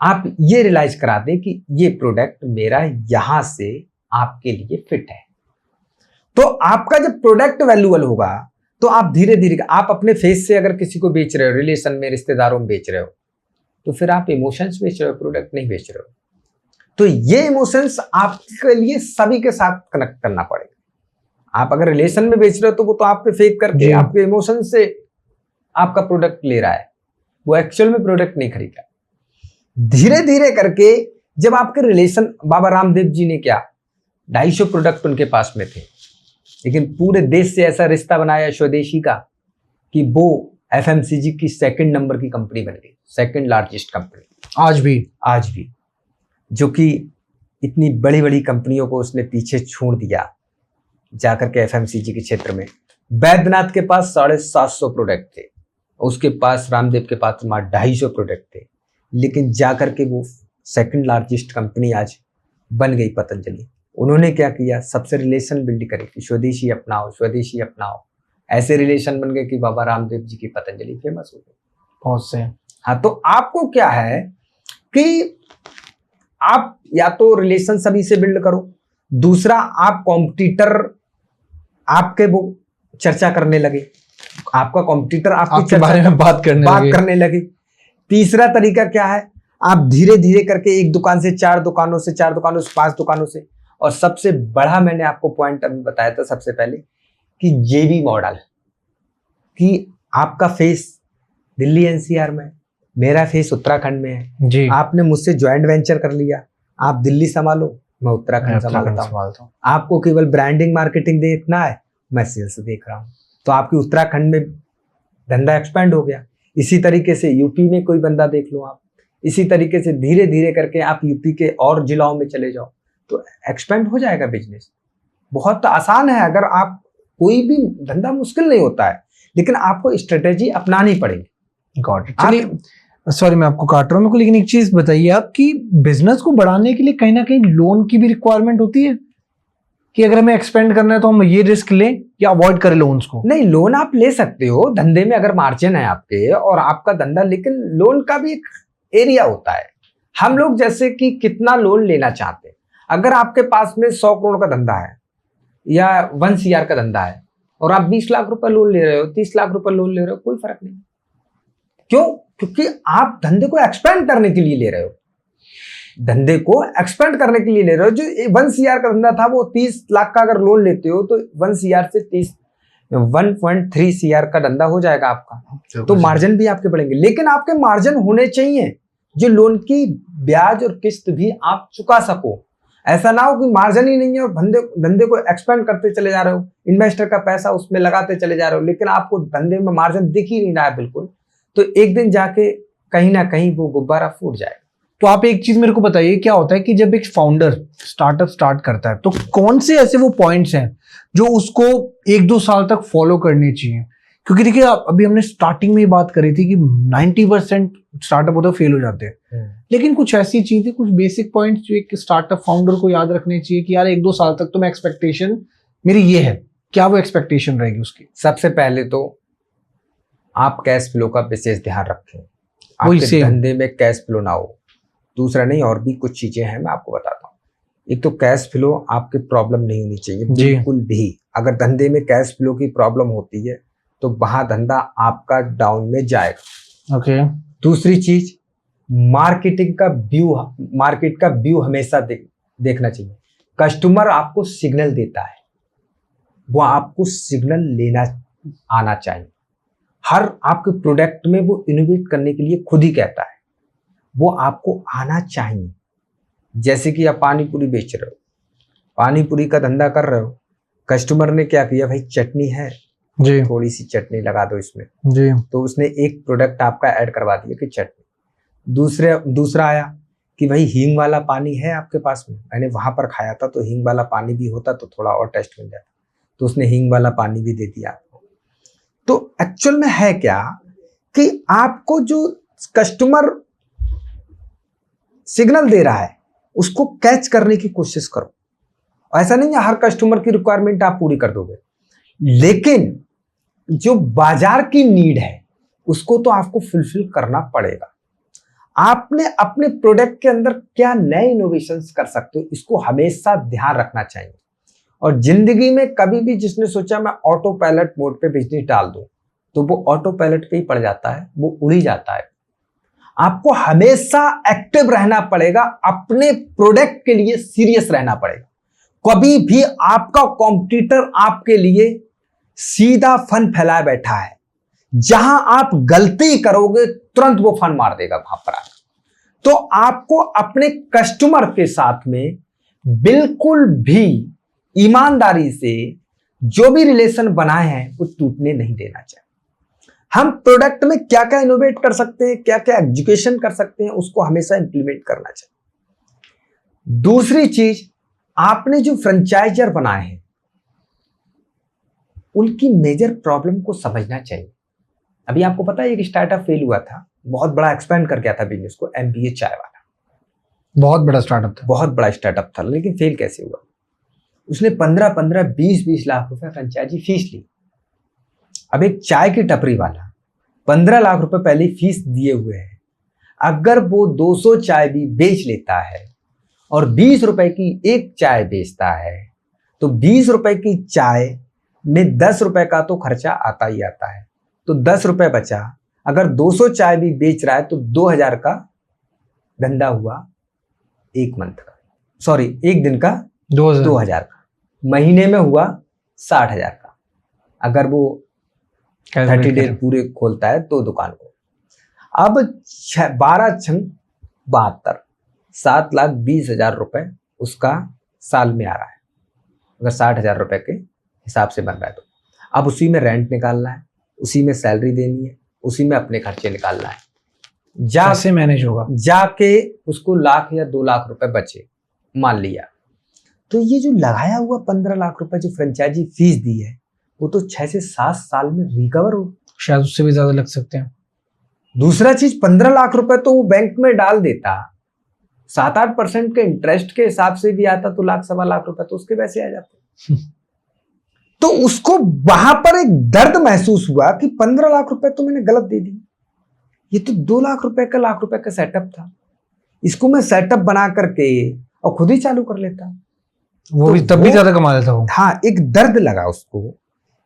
आप ये रियलाइज करा दें कि ये प्रोडक्ट मेरा यहां से आपके लिए फिट है। तो आपका जब प्रोडक्ट वैल्यूएबल होगा तो आप धीरे धीरे, आप अपने फेस से अगर किसी को बेच रहे हो, रिलेशन में रिश्तेदारों में बेच रहे हो, तो फिर आप इमोशंस बेच रहे हो, प्रोडक्ट नहीं बेच रहे हो। तो ये इमोशंस आपके लिए सभी के साथ कनेक्ट करना पड़ेगा। आप अगर रिलेशन में बेच रहे हो तो वो तो आप पे फेक करके आपके इमोशन से आपका प्रोडक्ट ले रहा है, वो एक्चुअल में प्रोडक्ट नहीं खरीद रहा। धीरे धीरे करके जब आपके रिलेशन, बाबा रामदेव जी ने क्या 250 प्रोडक्ट उनके पास में थे, लेकिन पूरे देश से ऐसा रिश्ता बनाया स्वदेशी का कि वो एफएमसीजी की 2nd नंबर की कंपनी बन गई, 2nd लार्जेस्ट कंपनी आज भी, जो कि इतनी बड़ी बड़ी कंपनियों को उसने पीछे छोड़ दिया जाकर के एफएमसीजी के क्षेत्र में। बैद्यनाथ के पास 750 प्रोडक्ट थे, उसके पास रामदेव के पास 250 प्रोडक्ट थे, लेकिन जाकर के वो 2nd लार्जेस्ट कंपनी आज बन गई पतंजलि। उन्होंने क्या किया, सबसे रिलेशन बिल्ड करे कि स्वदेशी अपनाओ, स्वदेशी अपनाओ। ऐसे रिलेशन बन गए कि बाबा रामदेव जी की पतंजलि फेमस हो गई बहुत से। हाँ, तो आपको क्या है कि आप या तो रिलेशन सभी से बिल्ड करो, दूसरा आप कॉम्पिटिटर आपके वो चर्चा करने लगे, आपका कॉम्पिटिटर आपके बारे में बात करने लगे। तीसरा तरीका क्या है, आप धीरे धीरे करके एक दुकान से 4 दुकानों से, 4 दुकानों से 5 दुकानों से, और सबसे बड़ा मैंने आपको पॉइंट अभी बताया था सबसे पहले कि जेबी मॉडल, कि आपका फेस दिल्ली एनसीआर में, मेरा फेस उत्तराखंड में है, जी, आपने मुझसे ज्वाइंट वेंचर कर लिया, आप दिल्ली संभालो, मैं उत्तराखंड संभालता हूँ। आपको केवल ब्रांडिंग मार्केटिंग देखना है, मैं सेल्स देख रहा हूँ, तो आपकी उत्तराखंड में धंधा एक्सपेंड हो गया। इसी तरीके से यूपी में कोई बंदा देख लो आप, इसी तरीके से धीरे धीरे करके आप यूपी के और जिलाओं में चले जाओ तो एक्सपेंड हो जाएगा बिजनेस। बहुत आसान है, अगर आप कोई भी धंधा मुश्किल नहीं होता है, लेकिन आपको स्ट्रेटेजी अपनानी पड़ेगी। Got it. चलिए सॉरी मैं आपको काट रहा हूँ, मेरे को लेकिन एक चीज बताइए आप कि बिजनेस को बढ़ाने के लिए कहीं ना कहीं लोन की भी रिक्वायरमेंट होती है कि अगर हमें एक्सपेंड करना है तो हम ये रिस्क लें या अवॉइड करें लोन्स को? नहीं, लोन आप ले सकते हो धंधे में अगर मार्जिन है आपके और आपका धंधा, लेकिन लोन का भी एक एरिया होता है। हम लोग जैसे कि कितना लोन लेना चाहते हैं, अगर आपके पास में 100 करोड़ का धंधा है या 1 CR का धंधा है और आप 20 लाख रुपए लोन ले रहे हो, 30 लाख रुपए लोन ले रहे हो, कोई फर्क नहीं। क्यों? क्योंकि आप धंधे को एक्सपेंड करने के लिए ले रहे हो, धंधे को एक्सपेंड करने के लिए ले रहे हो। जो 1 CR का धंधा था वो 30 लाख का अगर लोन लेते हो तो 1 CR से 1.3 CR का धंधा हो जाएगा आपका, तो मार्जिन भी आपके बढ़ेंगे। लेकिन आपके मार्जिन होने चाहिए जो लोन की ब्याज और किस्त भी आप चुका सको। ऐसा ना हो कि मार्जिन ही नहीं है और धंधे को एक्सपेंड करते चले जा रहे हो, इन्वेस्टर का पैसा उसमें लगाते चले जा रहे हो, लेकिन आपको धंधे में मार्जिन दिख ही नहीं रहा है बिल्कुल, तो एक दिन जाके कहीं ना कहीं वो गुब्बारा फूट जाएगा। तो आप एक चीज मेरे को बताइए, क्या होता है कि जब एक फाउंडर स्टार्टअप स्टार्ट करता है तो कौन से ऐसे वो पॉइंट्स हैं जो उसको 1-2 साल तक फॉलो करने चाहिए? क्योंकि देखिए अभी हमने स्टार्टिंग में ही बात करी थी कि 90% स्टार्टअप होता है फेल हो जाते हैं, लेकिन कुछ ऐसी चीजें, कुछ बेसिक पॉइंट्स जो एक स्टार्टअप फाउंडर को याद रखने चाहिए कि यार 1-2 साल तक तो मैं एक्सपेक्टेशन मेरी ये है, क्या वो एक्सपेक्टेशन रहेगी उसकी? सबसे पहले तो आप कैश फ्लो का विशेष ध्यान रखें, आपके धंधे में कैश फ्लो ना हो। दूसरा नहीं, और भी कुछ चीजें हैं मैं आपको बताता हूँ। एक तो कैश फ्लो आपके प्रॉब्लम नहीं होनी चाहिए बिल्कुल भी। अगर धंधे में कैश फ्लो की प्रॉब्लम होती है तो वहां धंधा आपका डाउन में जाएगा। ओके। दूसरी चीज, मार्केटिंग का व्यू, मार्केट का व्यू हमेशा देखना चाहिए। कस्टमर आपको सिग्नल देता है, वो आपको सिग्नल लेना आना चाहिए। हर आपके प्रोडक्ट में वो इनोवेट करने के लिए खुद ही कहता है, वो आपको आना चाहिए। जैसे कि आप पानी पूरी बेच रहे हो, पानी पूरी का धंधा कर रहे हो, कस्टमर ने क्या किया, भाई चटनी है जी, थोड़ी सी चटनी लगा दो इसमें जी, तो उसने एक प्रोडक्ट आपका ऐड करवा दिया कि चटनी। दूसरा आया कि भाई हींग वाला पानी है आपके पास में, मैंने वहां पर खाया था तो हींग वाला पानी भी होता तो थोड़ा और टेस्ट मिल जाता, तो उसने हींग वाला पानी भी दे दिया आपको। तो एक्चुअल में है क्या कि आपको जो कस्टमर सिग्नल दे रहा है उसको कैच करने की कोशिश करो। ऐसा नहीं है हर कस्टमर की रिक्वायरमेंट आप पूरी कर दोगे, लेकिन जो बाजार की नीड है उसको तो आपको फुलफिल करना पड़ेगा। आपने अपने प्रोडक्ट के अंदर क्या नए इनोवेशंस कर सकते हो, इसको हमेशा ध्यान रखना चाहिए। और जिंदगी में कभी भी जिसने सोचा मैं ऑटो पायलट मोड पे बिजनेस डाल दूं, तो वो ऑटो पायलट पे ही पड़ जाता है, वो उड़ ही जाता है। आपको हमेशा एक्टिव रहना पड़ेगा, अपने प्रोडक्ट के लिए सीरियस रहना पड़ेगा। कभी भी आपका कॉम्पिटिटर आपके लिए सीधा फन फैलाए बैठा है, जहां आप गलती करोगे तुरंत वो फन मार देगा वहां पर आकर। तो आपको अपने कस्टमर के साथ में बिल्कुल भी ईमानदारी से जो भी रिलेशन बनाए हैं वो टूटने नहीं देना चाहिए। हम प्रोडक्ट में क्या क्या इनोवेट कर सकते हैं, क्या क्या एजुकेशन कर सकते हैं, उसको हमेशा इंप्लीमेंट करना चाहिए। दूसरी चीज, आपने जो फ्रेंचाइजर बनाए हैं उनकी मेजर प्रॉब्लम को समझना चाहिए। अभी आपको पता है एक स्टार्टअप फेल हुआ था, बहुत बड़ा एक्सपेंड कर गया था बिजनेस को, MBA चाय वाला, बहुत बड़ा स्टार्टअप था, बहुत बड़ा स्टार्टअप था, लेकिन फेल कैसे हुआ? उसने 15-15, 20-20 लाख रुपए फ्रेंचाइजी फीस ली। अब एक चाय की टपरी वाला 15 लाख रुपए पहले फीस दिए हुए है, अगर वो 200 चाय भी बेच लेता है और 20 रुपए की एक चाय बेचता है, तो 20 रुपए की चाय में 10 रुपए का तो खर्चा आता ही आता है, तो 10 रुपए बचा। अगर 200 चाय भी बेच रहा है तो 2000 का धंधा हुआ एक मंथ का, सॉरी एक दिन का 2000 का, महीने में हुआ 60,000 का, अगर वो 30 डेज पूरे खोलता है तो दुकान को। अब 12×72 7,20,000 रुपए उसका साल में आ रहा है, अगर 60,000 रुपए के हिसाब से बन रहा है तो। अब उसी में रेंट निकालना है, उसी में सैलरी देनी है, उसी में अपने खर्चे निकालना है। कैसे मैनेज होगा? जाके उसको लाख या 2 लाख रुपए बचे मान लिया, तो ये जो लगाया हुआ 15 लाख रुपए जो फ्रेंचाइजी फीस दी है वो तो 6 से 7 साल में रिकवर हो, शायद उससे भी ज्यादा लग सकते हैं। दूसरा चीज 15 लाख रुपए तो वो बैंक में डाल देता, 7-8% के इंटरेस्ट के हिसाब से भी आता तो लाख 1.25 लाख रुपए तो उसके पैसे आ जाते। तो उसको वहां पर एक दर्द महसूस हुआ कि 15 लाख रुपए तो मैंने गलत दे दी, ये तो 2 लाख रुपए का लाख रुपए का सेटअप था, इसको मैं सेटअप बना करके और खुद ही चालू कर लेता। वो तो भी तब भी ज्यादा कमा लेता वो। हाँ, एक दर्द लगा उसको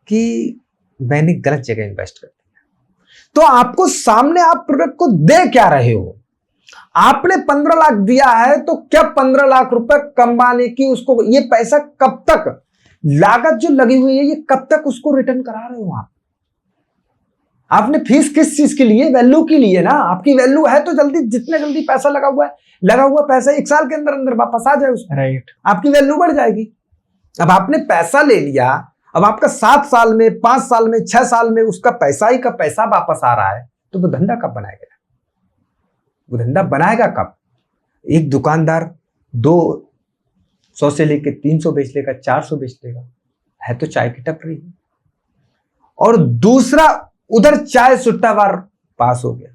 कि मैंने गलत जगह इन्वेस्ट कर दिया। तो आपको सामने आप प्रोडक्ट को दे क्या रहे हो? आपने 15 लाख दिया है तो क्या 15 लाख रुपए कमाने की उसको ये पैसा कब तक, लागत जो लगी हुई है ये कब तक उसको रिटर्न करा रहे हो आप? आपने फीस किस चीज के लिए? वैल्यू के लिए ना। आपकी वैल्यू है तो जल्दी, जितने जल्दी पैसा लगा हुआ पैसा 1 साल के अंदर अंदर वापस आ जाए उसमें, राइट, आपकी वैल्यू बढ़ जाएगी। अब आपने पैसा ले लिया, अब आपका 7 साल में, 5 साल में, 6 साल में उसका पैसा ही का पैसा वापस आ रहा है, तो वो धंधा कब बनाएगा? वो धंधा बनाएगा कब? एक दुकानदार 200 से लेके 300 बेच लेगा, 400 बेच लेगा, है तो चाय की टपरी। और दूसरा उधर चाय सुट्टा बार पास हो गया,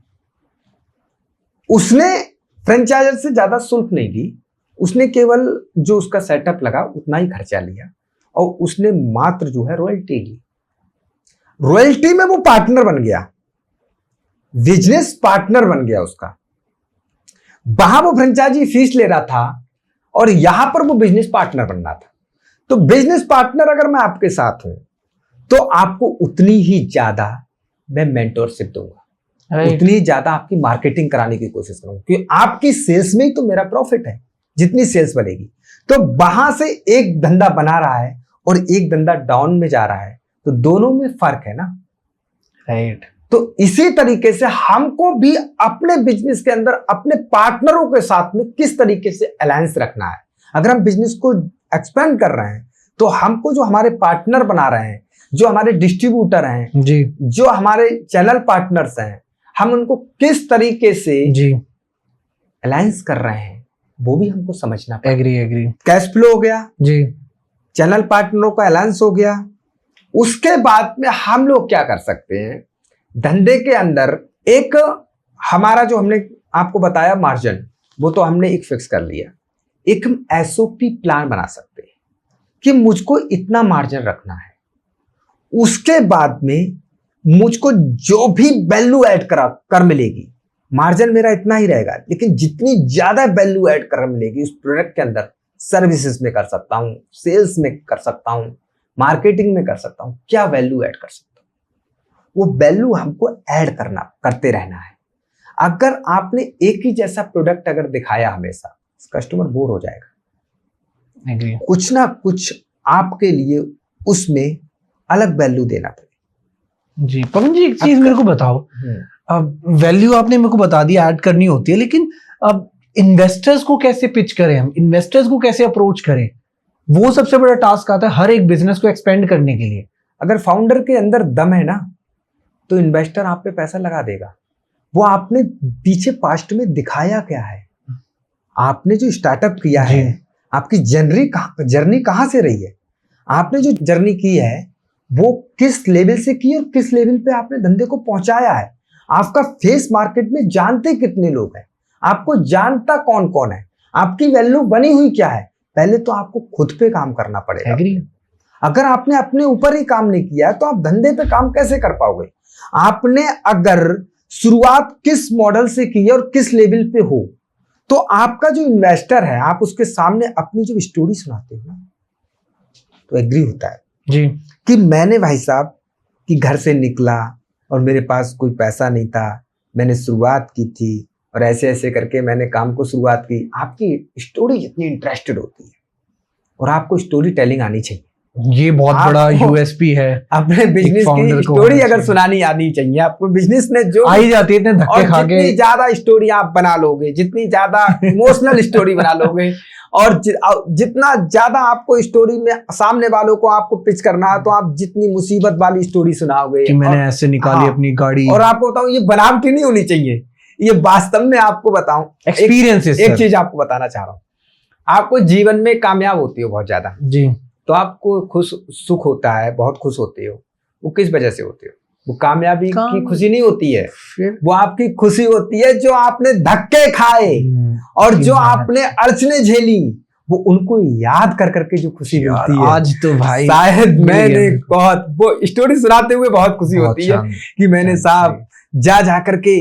उसने फ्रेंचाइजर से ज्यादा शुल्क नहीं ली, उसने केवल जो उसका सेटअप लगा उतना ही खर्चा लिया और उसने मात्र जो है रॉयल्टी ली। रॉयल्टी में वो पार्टनर बन गया, बिजनेस पार्टनर बन गया उसका। वहां वो फ्रेंचाइजी फीस ले रहा था और यहां पर वो बिजनेस पार्टनर बन रहा था। तो बिजनेस पार्टनर अगर मैं आपके साथ हूं तो आपको उतनी ही ज्यादा मैं मेंटरशिप दूंगा, उतनी ज्यादा आपकी मार्केटिंग कराने की कोशिश करूंगा, क्योंकि आपकी सेल्स में ही तो मेरा प्रॉफिट है। जितनी सेल्स बढ़ेगी, तो वहां से एक धंधा बना रहा है और एक धंधा डाउन में जा रहा है, तो दोनों में फर्क है ना। राइट। तो इसी तरीके से हमको भी अपने बिजनेस के अंदर अपने पार्टनरों के साथ में किस तरीके से अलायंस रखना है। अगर हम बिजनेस को एक्सपेंड कर रहे हैं तो हमको जो हमारे पार्टनर बना रहे हैं, जो हमारे डिस्ट्रीब्यूटर हैं जी, जो हमारे चैनल पार्टनर्स हैं, हम उनको किस तरीके से जी अलायंस कर रहे हैं वो भी हमको समझना पड़ेगा। एग्री। कैश फ्लो हो गया जी, चैनल पार्टनरों का अलायंस हो गया। उसके बाद में हम लोग क्या कर सकते हैं, धंधे के अंदर एक हमारा जो हमने आपको बताया मार्जिन, वो तो हमने एक फिक्स कर लिया। एक हम एसओपी प्लान बना सकते हैं कि मुझको इतना मार्जिन रखना है, उसके बाद में मुझको जो भी वैल्यू ऐड कर मिलेगी, मार्जिन मेरा इतना ही रहेगा, लेकिन जितनी ज्यादा वैल्यू ऐड कर मिलेगी उस प्रोडक्ट के अंदर, सर्विसेज में कर सकता हूं, सेल्स में कर सकता हूं, मार्केटिंग में कर सकता हूं, क्या वैल्यू ऐड कर सकता हूं, वो वैल्यू हमको ऐड करते रहना है। अगर आपने एक ही जैसा प्रोडक्ट अगर दिखाया हमेशा, कस्टमर बोर हो जाएगा। एग्री। कुछ ना कुछ आपके लिए उसमें अलग वैल्यू देना पड़ेगा। जी पवन जी, एक चीज मेरे को बताओ, अब वैल्यू आपने मेरे को बता दिया ऐड करनी होती है, लेकिन अब इन्वेस्टर्स को कैसे पिच करें, हम इन्वेस्टर्स को कैसे अप्रोच करें, वो सबसे बड़ा टास्क आता है हर एक बिजनेस को एक्सपेंड करने के लिए। अगर फाउंडर के अंदर दम है ना, तो इन्वेस्टर आप पे पैसा लगा देगा। वो आपने पीछे पास्ट में दिखाया क्या है, आपने जो स्टार्टअप किया है, आपकी जर्नी कहां से रही है, आपने जो जर्नी की है वो किस लेवल से की और किस लेवल पे आपने धंधे को पहुंचाया है। आपका फेस मार्केट में जानते कितने लोग हैं, आपको जानता कौन कौन है, आपकी वैल्यू बनी हुई क्या है। पहले तो आपको खुद पे काम करना पड़ेगा। एग्री। अगर आपने अपने ऊपर ही काम नहीं किया है तो आप धंधे पे काम कैसे कर पाओगे। आपने अगर शुरुआत किस मॉडल से की है और किस लेवल पे हो, तो आपका जो इन्वेस्टर है, आप उसके सामने अपनी जो स्टोरी सुनाते हो ना, तो एग्री होता है जी कि मैंने भाई साहब कि घर से निकला और मेरे पास कोई पैसा नहीं था, मैंने शुरुआत की थी और ऐसे ऐसे करके मैंने काम को शुरुआत की। आपकी स्टोरी जितनी इंटरेस्टेड होती है, और आपको स्टोरी टेलिंग आनी चाहिए, ये बहुत बड़ा आपको यूएसपी है। अपने बिजनेस founder की को स्टोरी होना अगर चाहिए। सुनानी आनी चाहिए आपको, बिजनेस में जो आ ही जाती है इतने धक्के और खा के। जितनी ज्यादा स्टोरी आप बना लोगे, जितनी ज्यादा इमोशनल स्टोरी बना लोगे, और जितना ज्यादा आपको स्टोरी में सामने वालों को आपको पिच करना है, तो आप जितनी मुसीबत वाली स्टोरी सुनाओगे कि मैंने ऐसे निकाली हाँ, अपनी गाड़ी। और आपको बताऊं, ये बनावटी नहीं होनी चाहिए, ये वास्तव में आपको बताऊं एक्सपीरियंसेस। एक चीज आपको बताना चाह रहा हूँ। आपको जीवन में कामयाब होती हो बहुत ज्यादा जी, तो आपको सुख होता है, बहुत खुश होते हो, वो किस वजह से होते हो? वो कामयाबी की खुशी नहीं होती है, फिर वो आपकी खुशी होती है जो आपने धक्के खाए और जो आपने अड़चने झेली, वो उनको याद कर करके जो खुशी मिलती है। आज तो भाई शायद मैंने बहुत वो स्टोरी सुनाते हुए बहुत खुशी होती है कि मैंने साहब जा करके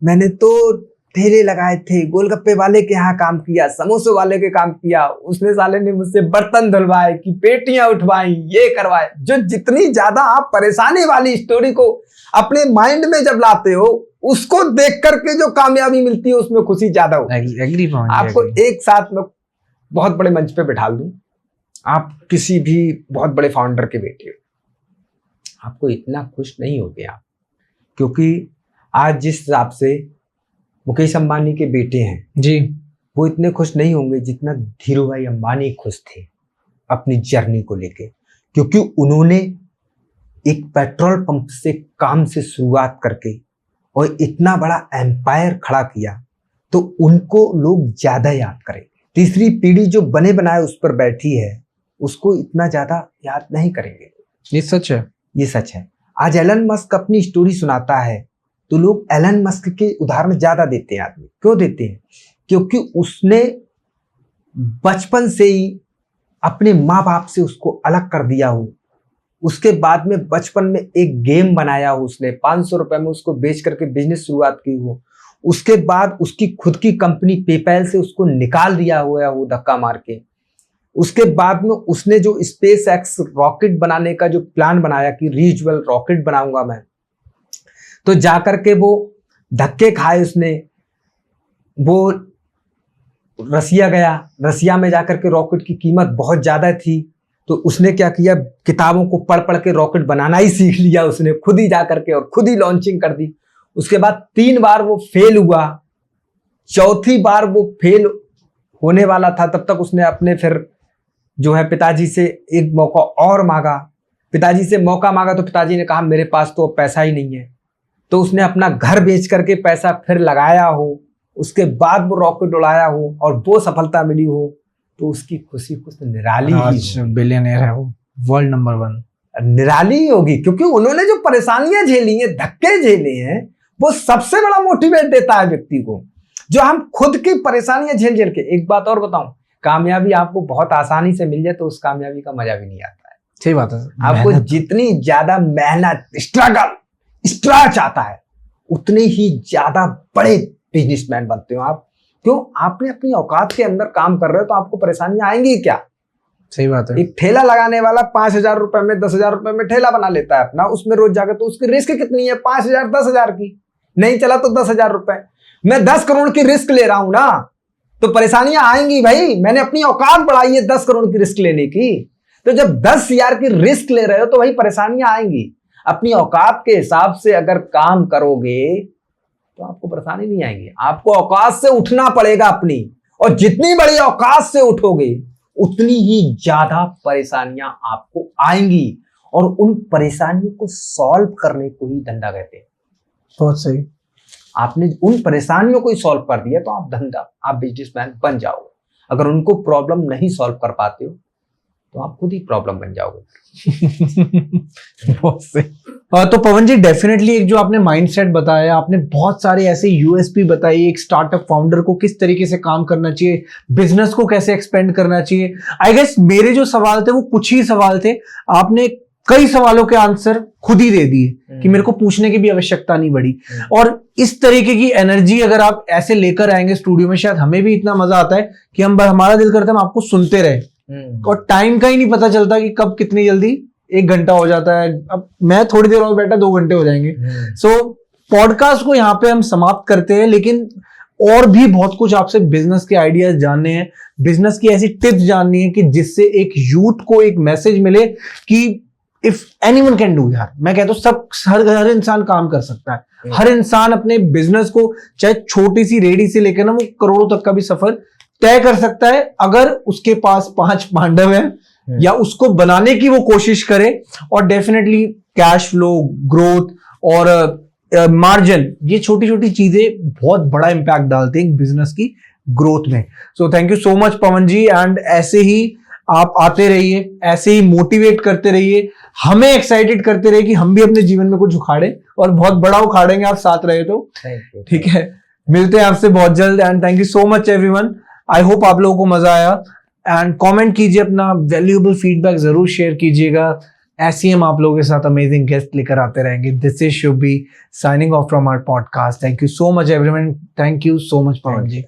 मैंने तो ठेले लगाए थे, गोलगप्पे वाले के यहाँ काम किया, समोसे वाले के काम किया, उसने साले ने मुझसे बर्तन धुलवाए, कि पेटियां उठवाई, ये करवाए। जो जितनी ज्यादा आप परेशानी वाली स्टोरी को अपने माइंड में जब लाते हो, उसको देख करके जो कामयाबी मिलती है उसमें खुशी ज्यादा होती है। आपको एक साथ में बहुत बड़े मंच पे बैठा दूं, आप किसी भी बहुत बड़े फाउंडर के बेटे हो, आपको इतना खुश नहीं होगे आप, क्योंकि आज जिस हिसाब से मुकेश अंबानी के बेटे हैं जी, वो इतने खुश नहीं होंगे जितना धीरू भाई अंबानी खुश थे अपनी जर्नी को लेके, क्योंकि उन्होंने एक पेट्रोल पंप से काम से शुरुआत करके और इतना बड़ा एम्पायर खड़ा किया, तो उनको लोग ज्यादा याद करेंगे। तीसरी पीढ़ी जो बने बनाए उस पर बैठी है, उसको इतना ज्यादा याद नहीं करेंगे। ये सच है, ये सच है। आज एलन मस्क अपनी स्टोरी सुनाता है तो लोग एलन मस्क के उदाहरण ज्यादा देते हैं। आदमी क्यों देते हैं? क्योंकि उसने बचपन से ही अपने माँ बाप से उसको अलग कर दिया हो, उसके बाद में बचपन में एक गेम बनाया हो, उसने 500 रुपए में उसको बेच करके बिजनेस शुरुआत की हो, उसके बाद उसकी खुद की कंपनी पेपैल से उसको निकाल दिया हुआ है वो धक्का मार के, उसके बाद में उसने जो स्पेस एक्स रॉकेट बनाने का जो प्लान बनाया कि रीजनल रॉकेट बनाऊंगा मैं, तो जाकर के वो धक्के खाए उसने, वो रसिया गया, रसिया में जाकर के रॉकेट की कीमत बहुत ज्यादा थी, तो उसने क्या किया, किताबों को पढ़ पढ़ के रॉकेट बनाना ही सीख लिया उसने, खुद ही जाकर के और खुद ही लॉन्चिंग कर दी। उसके बाद 3 बार वो फेल हुआ, चौथी बार वो फेल होने वाला था, तब तक उसने अपने फिर जो है पिताजी से एक मौका और मांगा, पिताजी से मौका मांगा तो पिताजी ने कहा मेरे पास तो पैसा ही नहीं है, तो उसने अपना घर बेच करके पैसा फिर लगाया हो, उसके बाद वो रॉकेट उड़ाया हो और वो सफलता मिली हो, तो उसकी खुशी कुछ निराली ही, बिलियनर है वो, वर्ल्ड नंबर 1, निराली ही होगी। क्योंकि उन्होंने जो परेशानियां झेली हैं, धक्के झेले हैं, वो सबसे बड़ा मोटिवेट देता है व्यक्ति को। जो हम खुद की परेशानियां झेल झेल के, एक बात और बताऊं, कामयाबी आपको बहुत आसानी से मिल जाए तो उस कामयाबी का मजा भी नहीं आता है। सही बात है। आपको जितनी ज्यादा मेहनत, स्ट्रगल, स्ट्रच आता है, उतने ही ज्यादा बड़े बिजनेसमैन बनते हो आप। क्यों? आपने अपनी औकात के अंदर काम कर रहे हो तो आपको परेशानियां आएंगी क्या? सही बात है। एक ठेला लगाने वाला 5,000 रुपए में, 10,000 रुपए में ठेला बना लेता है अपना, उसमें रोज जाकर, तो उसकी रिस्क कितनी है? 5,000, 10,000 की, नहीं चला तो 10,000 रुपए। मैं 10 करोड़ की रिस्क ले रहा हूं ना, तो परेशानियां आएंगी भाई। मैंने अपनी औकात बढ़ाई है 10 करोड़ की रिस्क लेने की, तो जब 10,000 की रिस्क ले रहे हो तो भाई परेशानियां आएंगी। अपनी औकात के हिसाब से अगर काम करोगे तो आपको परेशानी नहीं आएंगी। आपको औकात से उठना पड़ेगा अपनी, और जितनी बड़ी औकात से उठोगे उतनी ही ज्यादा परेशानियां आपको आएंगी, और उन परेशानियों को सॉल्व करने को ही धंधा कहते हैं। बहुत सही। आपने उन परेशानियों को ही सॉल्व कर दिया तो आप धंधा, आप बिजनेसमैन बन जाओगे। अगर उनको प्रॉब्लम नहीं सॉल्व कर पाते हो तो आप खुद ही प्रॉब्लम बन जाओगे। बहुत सही। तो पवन जी, डेफिनेटली एक जो आपने माइंडसेट बताया, आपने बहुत सारे ऐसे यूएसपी बताई, एक स्टार्टअप फाउंडर को किस तरीके से काम करना चाहिए, बिजनेस को कैसे एक्सपेंड करना चाहिए। आई गेस मेरे जो सवाल थे वो कुछ ही सवाल थे, आपने कई सवालों के आंसर खुद ही दे दिए कि मेरे को पूछने की भी आवश्यकता नहीं पड़ी। और इस तरीके की एनर्जी अगर आप ऐसे लेकर आएंगे स्टूडियो में, शायद हमें भी इतना मजा आता है कि हमारा दिल करता है हम आपको सुनते रहे, और टाइम का ही नहीं पता चलता कि कब कितनी जल्दी 1 घंटा हो जाता है। अब मैं थोड़ी देर और बैठा 2 घंटे हो जाएंगे। सो पॉडकास्ट को यहाँ पे हम समाप्त करते हैं, लेकिन और भी बहुत कुछ आपसे बिजनेस के आइडियाज जानने हैं, बिजनेस की ऐसी टिप्स जाननी है कि जिससे एक यूथ को एक मैसेज मिले कि इफ एनीवन कैन डू। यार मैं कहता हूँ सब हर इंसान काम कर सकता है, हर इंसान अपने बिजनेस को चाहे छोटी सी रेडी से लेकर ना वो करोड़ों तक का भी सफर तय कर सकता है, अगर उसके पास 5 पांडव हैं या उसको बनाने की वो कोशिश करे। और डेफिनेटली कैश फ्लो, ग्रोथ और मार्जिन, ये छोटी छोटी चीजें बहुत बड़ा इंपैक्ट डालते हैं बिजनेस की ग्रोथ में। So thank you so much Pawan ji, and ऐसे ही आप आते रहिए, ऐसे ही मोटिवेट करते रहिए, हमें एक्साइटेड करते रहिए कि हम भी अपने जीवन में कुछ उखाड़े और बहुत बड़ा उखाड़ेंगे आप साथ रहे तो। ठीक है, मिलते हैं आपसे बहुत जल्द, and thank you so much everyone. I hope आप लोगों को मजा आया, एंड कमेंट कीजिए, अपना वैल्यूएबल फीडबैक जरूर शेयर कीजिएगा। ऐसे ही हम आप लोगों के साथ अमेजिंग गेस्ट लेकर आते रहेंगे। This is Shubhi signing off from our podcast. Thank you so much everyone, thank you so much Pawan ji.